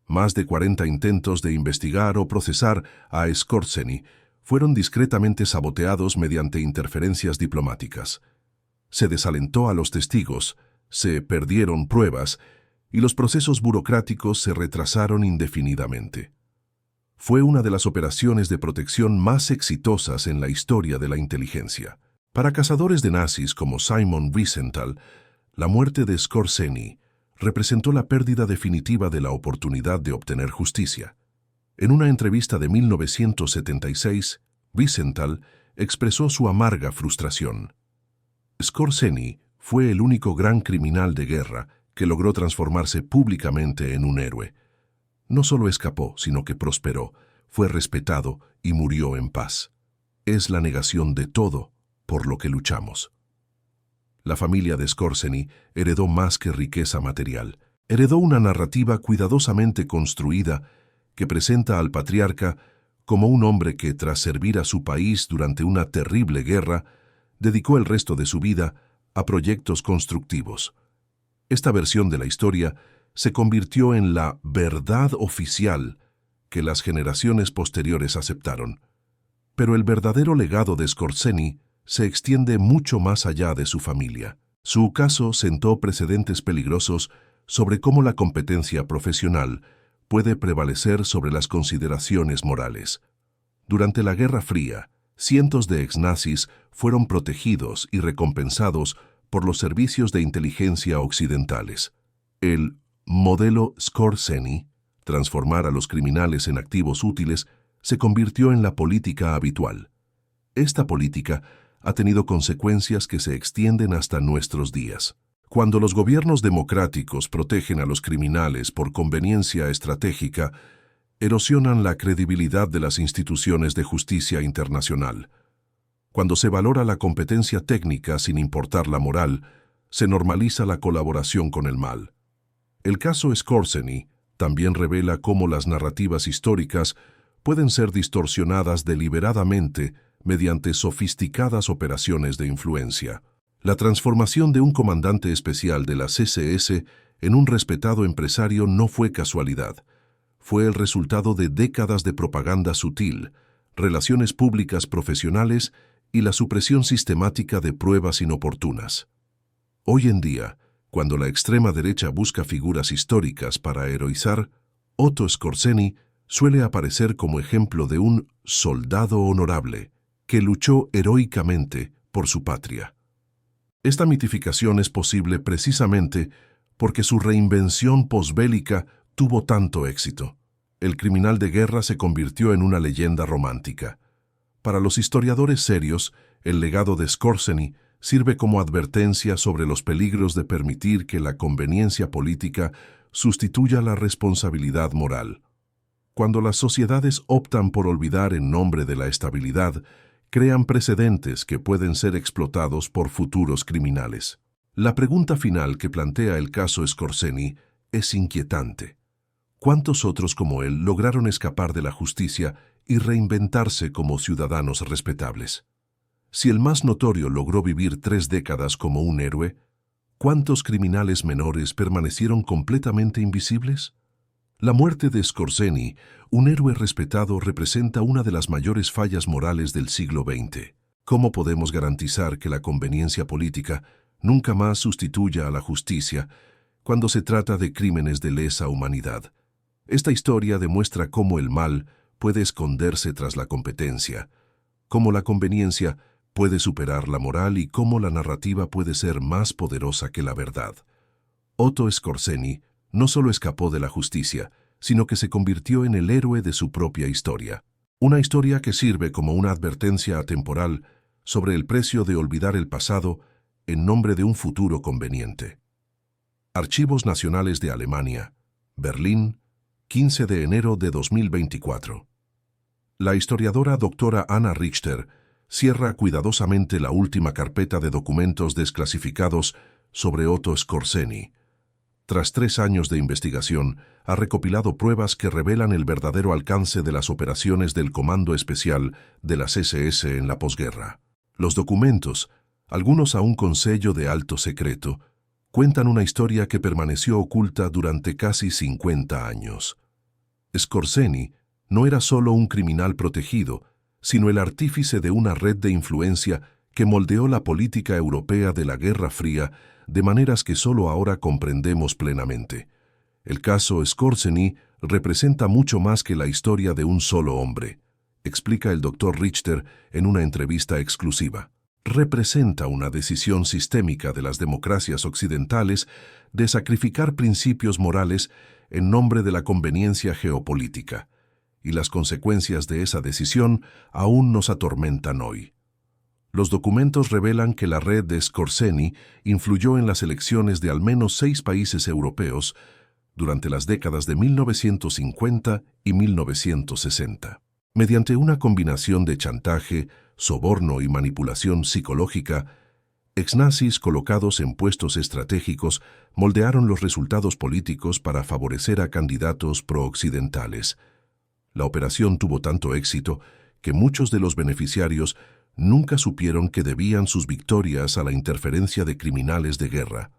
Más de 40 intentos de investigar o procesar a Skorzeny fueron discretamente saboteados mediante interferencias diplomáticas. Se desalentó a los testigos, se perdieron pruebas y los procesos burocráticos se retrasaron indefinidamente. Fue una de las operaciones de protección más exitosas en la historia de la inteligencia. Para cazadores de nazis como Simon Wiesenthal, la muerte de Skorzeny representó la pérdida definitiva de la oportunidad de obtener justicia. En una entrevista de 1976, Wiesenthal expresó su amarga frustración. Skorzeny fue el único gran criminal de guerra que logró transformarse públicamente en un héroe. No solo escapó, sino que prosperó, fue respetado y murió en paz. Es la negación de todo por lo que luchamos. La familia de Skorzeny heredó más que riqueza material, Heredó una narrativa cuidadosamente construida que presenta al patriarca como un hombre que, tras servir a su país durante una terrible guerra, dedicó el resto de su vida a proyectos constructivos. Esta versión de la historia se convirtió en la verdad oficial que las generaciones posteriores aceptaron. Pero el verdadero legado de Skorzeny se extiende mucho más allá de su familia. Su caso sentó precedentes peligrosos sobre cómo la competencia profesional puede prevalecer sobre las consideraciones morales. Durante la Guerra Fría, cientos de exnazis fueron protegidos y recompensados por los servicios de inteligencia occidentales. El modelo Skorzeny, transformar a los criminales en activos útiles, se convirtió en la política habitual. Esta política ha tenido consecuencias que se extienden hasta nuestros días. Cuando los gobiernos democráticos protegen a los criminales por conveniencia estratégica, erosionan la credibilidad de las instituciones de justicia internacional. Cuando se valora la competencia técnica sin importar la moral, se normaliza la colaboración con el mal. El caso Skorzeny también revela cómo las narrativas históricas pueden ser distorsionadas deliberadamente mediante sofisticadas operaciones de influencia. La transformación de un comandante especial de la CSS en un respetado empresario no fue casualidad. Fue el resultado de décadas de propaganda sutil, relaciones públicas profesionales y la supresión sistemática de pruebas inoportunas. Hoy en día, cuando la extrema derecha busca figuras históricas para heroizar, Otto Skorzeny suele aparecer como ejemplo de un soldado honorable que luchó heroicamente por su patria. Esta mitificación es posible precisamente porque su reinvención posbélica tuvo tanto éxito. El criminal de guerra se convirtió en una leyenda romántica. Para los historiadores serios, el legado de Skorzeny sirve como advertencia sobre los peligros de permitir que la conveniencia política sustituya la responsabilidad moral. Cuando las sociedades optan por olvidar en nombre de la estabilidad, crean precedentes que pueden ser explotados por futuros criminales. La pregunta final que plantea el caso Skorzeny es inquietante. ¿Cuántos otros como él lograron escapar de la justicia y reinventarse como ciudadanos respetables? Si el más notorio logró vivir 3 décadas como un héroe, ¿cuántos criminales menores permanecieron completamente invisibles? La muerte de Skorzeny, un héroe respetado, representa una de las mayores fallas morales del siglo XX. ¿Cómo podemos garantizar que la conveniencia política nunca más sustituya a la justicia cuando se trata de crímenes de lesa humanidad? Esta historia demuestra cómo el mal puede esconderse tras la competencia, cómo la conveniencia puede superar la moral y cómo la narrativa puede ser más poderosa que la verdad. Otto Skorzeny no solo escapó de la justicia, sino que se convirtió en el héroe de su propia historia. Una historia que sirve como una advertencia atemporal sobre el precio de olvidar el pasado en nombre de un futuro conveniente. Archivos Nacionales de Alemania, Berlín, 15 de enero de 2024. La historiadora doctora Anna Richter cierra cuidadosamente la última carpeta de documentos desclasificados sobre Otto Skorzeny. Tras 3 años de investigación, ha recopilado pruebas que revelan el verdadero alcance de las operaciones del Comando Especial de las SS en la posguerra. Los documentos, algunos aún con sello de alto secreto, cuentan una historia que permaneció oculta durante casi 50 años. Skorzeny no era solo un criminal protegido, sino el artífice de una red de influencia que moldeó la política europea de la Guerra Fría de maneras que solo ahora comprendemos plenamente. El caso Skorzeny representa mucho más que la historia de un solo hombre, explica el Dr. Richter en una entrevista exclusiva. Representa una decisión sistémica de las democracias occidentales de sacrificar principios morales en nombre de la conveniencia geopolítica, y las consecuencias de esa decisión aún nos atormentan hoy. Los documentos revelan que la red de Skorzeny influyó en las elecciones de al menos 6 países europeos durante las décadas de 1950 y 1960. Mediante una combinación de chantaje, soborno y manipulación psicológica, Exnazis colocados en puestos estratégicos moldearon los resultados políticos para favorecer a candidatos pro-occidentales. La operación tuvo tanto éxito que muchos de los beneficiarios nunca supieron que debían sus victorias a la interferencia de criminales de guerra.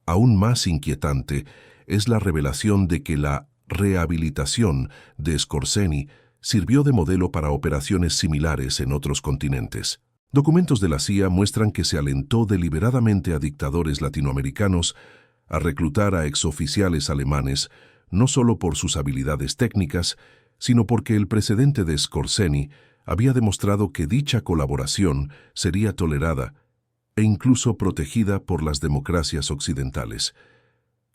Aún más inquietante es la revelación de que la rehabilitación de Skorzeny sirvió de modelo para operaciones similares en otros continentes. Documentos de la CIA muestran que se alentó deliberadamente a dictadores latinoamericanos a reclutar a exoficiales alemanes, no solo por sus habilidades técnicas, sino porque el precedente de Skorzeny había demostrado que dicha colaboración sería tolerada e incluso protegida por las democracias occidentales.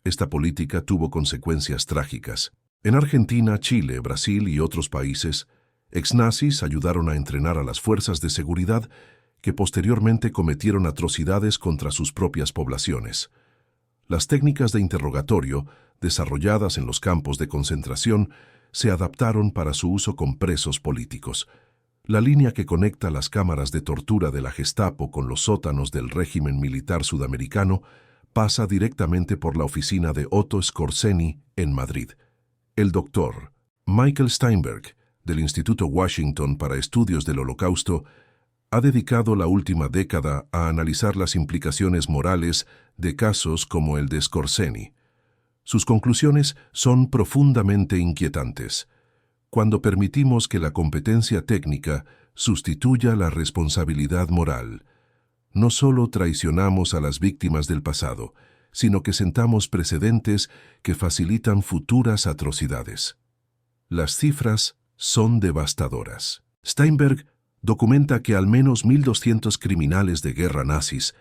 Esta política tuvo consecuencias trágicas. En Argentina, Chile, Brasil y otros países, exnazis ayudaron a entrenar a las fuerzas de seguridad que posteriormente cometieron atrocidades contra sus propias poblaciones. Las técnicas de interrogatorio, desarrolladas en los campos de concentración, se adaptaron para su uso con presos políticos. La línea que conecta las cámaras de tortura de la Gestapo con los sótanos del régimen militar sudamericano pasa directamente por la oficina de Otto Skorzeny en Madrid. El doctor Michael Steinberg, del Instituto Washington para Estudios del Holocausto, ha dedicado la última década a analizar las implicaciones morales de casos como el de Skorzeny. Sus conclusiones son profundamente inquietantes. Cuando permitimos que la competencia técnica sustituya la responsabilidad moral, no solo traicionamos a las víctimas del pasado, sino que sentamos precedentes que facilitan futuras atrocidades. Las cifras son devastadoras. Steinberg documenta que al menos 1.200 criminales de guerra nazis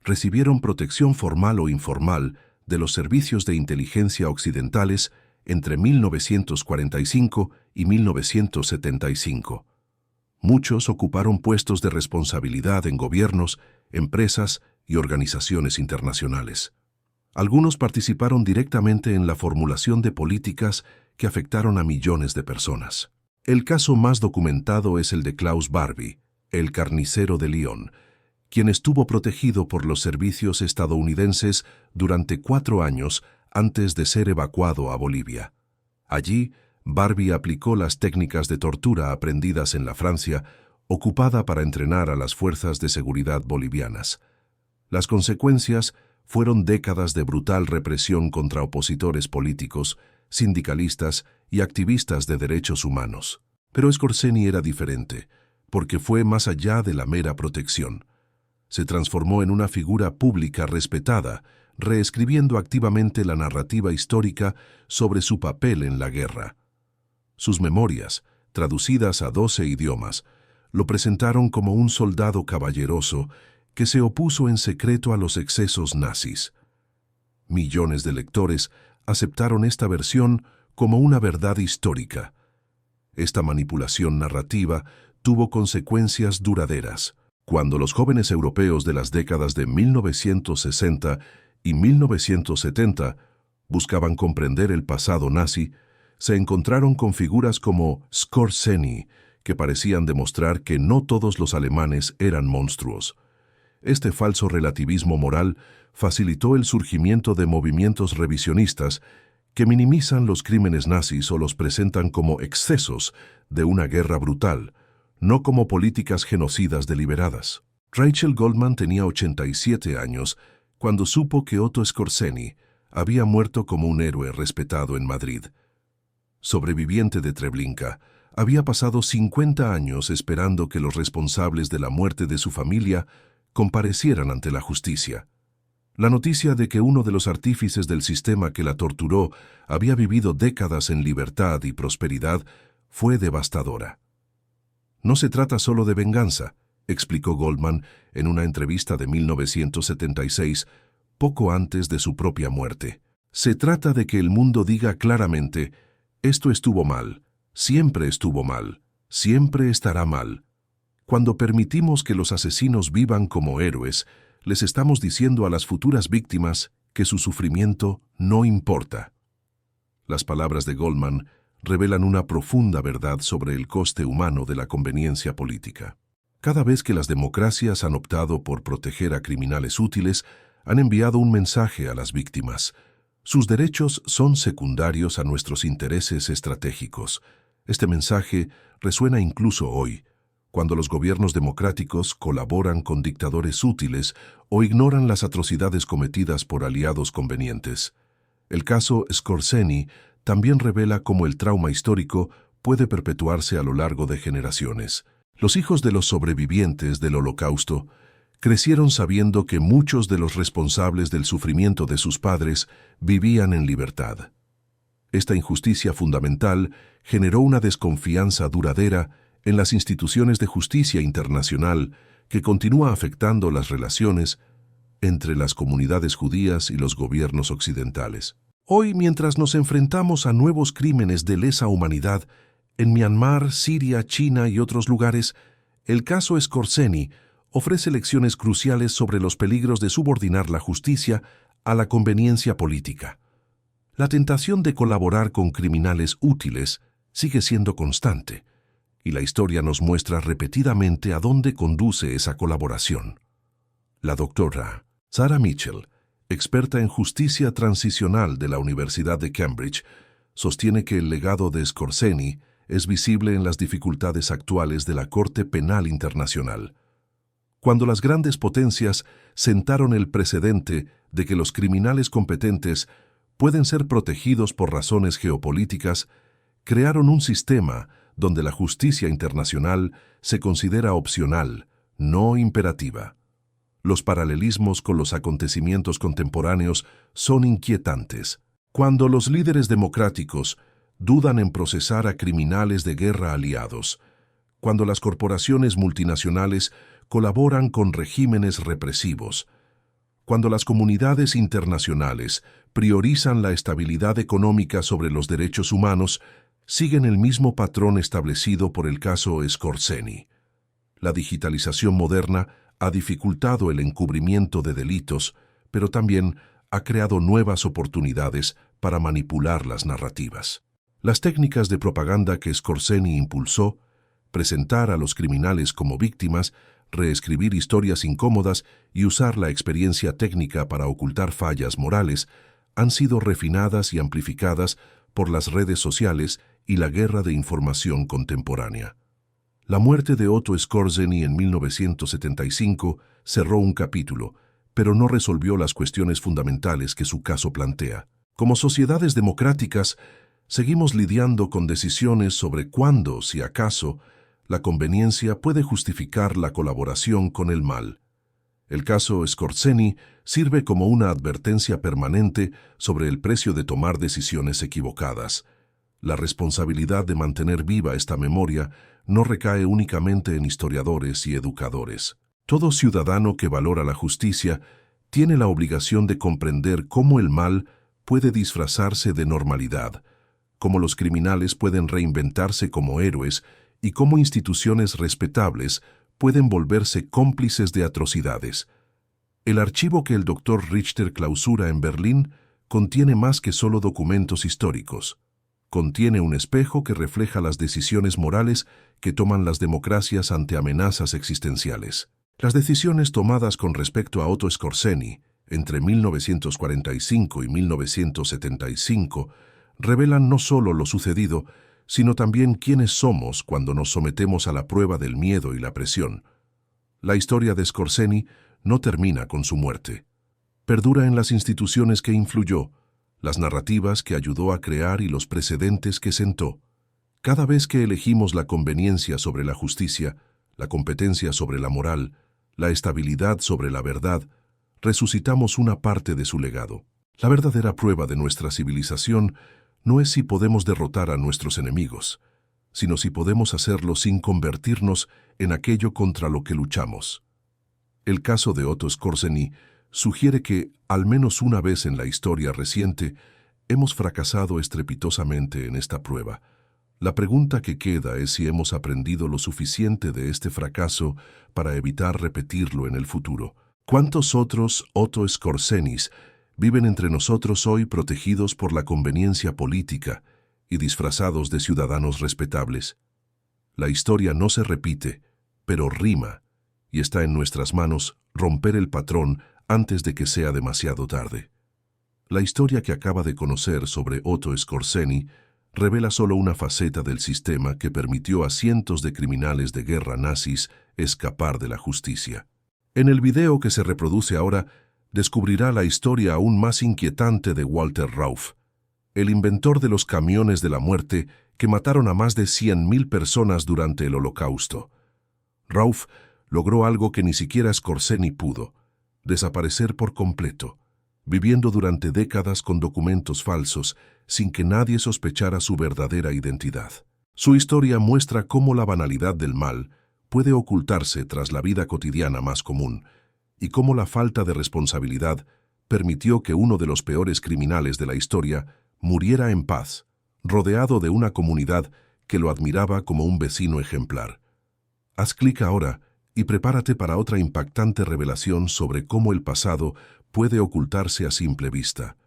recibieron protección formal o informal de los servicios de inteligencia occidentales entre 1945 y 1975. Muchos ocuparon puestos de responsabilidad en gobiernos, empresas y organizaciones internacionales. Algunos participaron directamente en la formulación de políticas que afectaron a millones de personas. El caso más documentado es el de Klaus Barbie, el carnicero de Lyon, quien estuvo protegido por los servicios estadounidenses durante 4 años antes de ser evacuado a Bolivia. Allí, Barbie aplicó las técnicas de tortura aprendidas en la Francia, ocupada para entrenar a las fuerzas de seguridad bolivianas. Las consecuencias fueron décadas de brutal represión contra opositores políticos, sindicalistas y activistas de derechos humanos. Pero Skorzeny era diferente, porque fue más allá de la mera protección. Se transformó en una figura pública respetada, reescribiendo activamente la narrativa histórica sobre su papel en la guerra. Sus memorias, traducidas a 12 idiomas, lo presentaron como un soldado caballeroso que se opuso en secreto a los excesos nazis. Millones de lectores aceptaron esta versión como una verdad histórica. Esta manipulación narrativa tuvo consecuencias duraderas. Cuando los jóvenes europeos de las décadas de 1960 y 1970 buscaban comprender el pasado nazi, se encontraron con figuras como Skorzeny, que parecían demostrar que no todos los alemanes eran monstruos. Este falso relativismo moral facilitó el surgimiento de movimientos revisionistas que minimizan los crímenes nazis o los presentan como excesos de una guerra brutal, no como políticas genocidas deliberadas. Rachel Goldman tenía 87 años cuando supo que Otto Skorzeny había muerto como un héroe respetado en Madrid. Sobreviviente de Treblinka, había pasado 50 años esperando que los responsables de la muerte de su familia comparecieran ante la justicia. La noticia de que uno de los artífices del sistema que la torturó había vivido décadas en libertad y prosperidad fue devastadora. No se trata solo de venganza, explicó Goldman en una entrevista de 1976, poco antes de su propia muerte. Se trata de que el mundo diga claramente: esto estuvo mal, siempre estuvo mal, siempre estará mal. Cuando permitimos que los asesinos vivan como héroes, les estamos diciendo a las futuras víctimas que su sufrimiento no importa. Las palabras de Goldman revelan una profunda verdad sobre el coste humano de la conveniencia política. Cada vez que las democracias han optado por proteger a criminales útiles, han enviado un mensaje a las víctimas. Sus derechos son secundarios a nuestros intereses estratégicos. Este mensaje resuena incluso hoy, cuando los gobiernos democráticos colaboran con dictadores útiles o ignoran las atrocidades cometidas por aliados convenientes. El caso Skorzeny también revela cómo el trauma histórico puede perpetuarse a lo largo de generaciones. Los hijos de los sobrevivientes del Holocausto crecieron sabiendo que muchos de los responsables del sufrimiento de sus padres vivían en libertad. Esta injusticia fundamental generó una desconfianza duradera en las instituciones de justicia internacional que continúa afectando las relaciones entre las comunidades judías y los gobiernos occidentales. Hoy, mientras nos enfrentamos a nuevos crímenes de lesa humanidad en Myanmar, Siria, China y otros lugares, el caso Skorzeny ofrece lecciones cruciales sobre los peligros de subordinar la justicia a la conveniencia política. La tentación de colaborar con criminales útiles sigue siendo constante, y la historia nos muestra repetidamente a dónde conduce esa colaboración. La doctora Sarah Mitchell, experta en justicia transicional de la Universidad de Cambridge, sostiene que el legado de Skorzeny es visible en las dificultades actuales de la Corte Penal Internacional. Cuando las grandes potencias sentaron el precedente de que los criminales competentes pueden ser protegidos por razones geopolíticas, crearon un sistema donde la justicia internacional se considera opcional, no imperativa. Los paralelismos con los acontecimientos contemporáneos son inquietantes. Cuando los líderes democráticos dudan en procesar a criminales de guerra aliados, cuando las corporaciones multinacionales colaboran con regímenes represivos, cuando las comunidades internacionales priorizan la estabilidad económica sobre los derechos humanos, siguen el mismo patrón establecido por el caso Skorzeny. La digitalización moderna ha dificultado el encubrimiento de delitos, pero también ha creado nuevas oportunidades para manipular las narrativas. Las técnicas de propaganda que Skorzeny impulsó, presentar a los criminales como víctimas, reescribir historias incómodas y usar la experiencia técnica para ocultar fallas morales, han sido refinadas y amplificadas por las redes sociales y la guerra de información contemporánea. La muerte de Otto Skorzeny en 1975 cerró un capítulo, pero no resolvió las cuestiones fundamentales que su caso plantea. Como sociedades democráticas, seguimos lidiando con decisiones sobre cuándo, si acaso, la conveniencia puede justificar la colaboración con el mal. El caso Skorzeny sirve como una advertencia permanente sobre el precio de tomar decisiones equivocadas. La responsabilidad de mantener viva esta memoria no recae únicamente en historiadores y educadores. Todo ciudadano que valora la justicia tiene la obligación de comprender cómo el mal puede disfrazarse de normalidad, cómo los criminales pueden reinventarse como héroes y cómo instituciones respetables pueden volverse cómplices de atrocidades. El archivo que el Dr. Richter clausura en Berlín contiene más que solo documentos históricos. Contiene un espejo que refleja las decisiones morales que toman las democracias ante amenazas existenciales. Las decisiones tomadas con respecto a Otto Skorzeny entre 1945 y 1975 revelan no solo lo sucedido, sino también quiénes somos cuando nos sometemos a la prueba del miedo y la presión. La historia de Skorzeny no termina con su muerte. Perdura en las instituciones que influyó, las narrativas que ayudó a crear y los precedentes que sentó. Cada vez que elegimos la conveniencia sobre la justicia, la competencia sobre la moral, la estabilidad sobre la verdad, resucitamos una parte de su legado. La verdadera prueba de nuestra civilización no es si podemos derrotar a nuestros enemigos, sino si podemos hacerlo sin convertirnos en aquello contra lo que luchamos. El caso de Otto Skorzeny sugiere que, al menos una vez en la historia reciente, hemos fracasado estrepitosamente en esta prueba. La pregunta que queda es si hemos aprendido lo suficiente de este fracaso para evitar repetirlo en el futuro. ¿Cuántos otros Otto Skorzenys viven entre nosotros hoy protegidos por la conveniencia política y disfrazados de ciudadanos respetables? La historia no se repite, pero rima, y está en nuestras manos romper el patrón antes de que sea demasiado tarde. La historia que acaba de conocer sobre Otto Skorzeny revela solo una faceta del sistema que permitió a cientos de criminales de guerra nazis escapar de la justicia. En el video que se reproduce ahora, descubrirá la historia aún más inquietante de Walter Rauff, el inventor de los camiones de la muerte que mataron a más de 100.000 personas durante el Holocausto. Rauff logró algo que ni siquiera Skorzeny pudo: desaparecer por completo, viviendo durante décadas con documentos falsos sin que nadie sospechara su verdadera identidad. Su historia muestra cómo la banalidad del mal puede ocultarse tras la vida cotidiana más común, y cómo la falta de responsabilidad permitió que uno de los peores criminales de la historia muriera en paz, rodeado de una comunidad que lo admiraba como un vecino ejemplar. Haz clic ahora y prepárate para otra impactante revelación sobre cómo el pasado puede ocultarse a simple vista.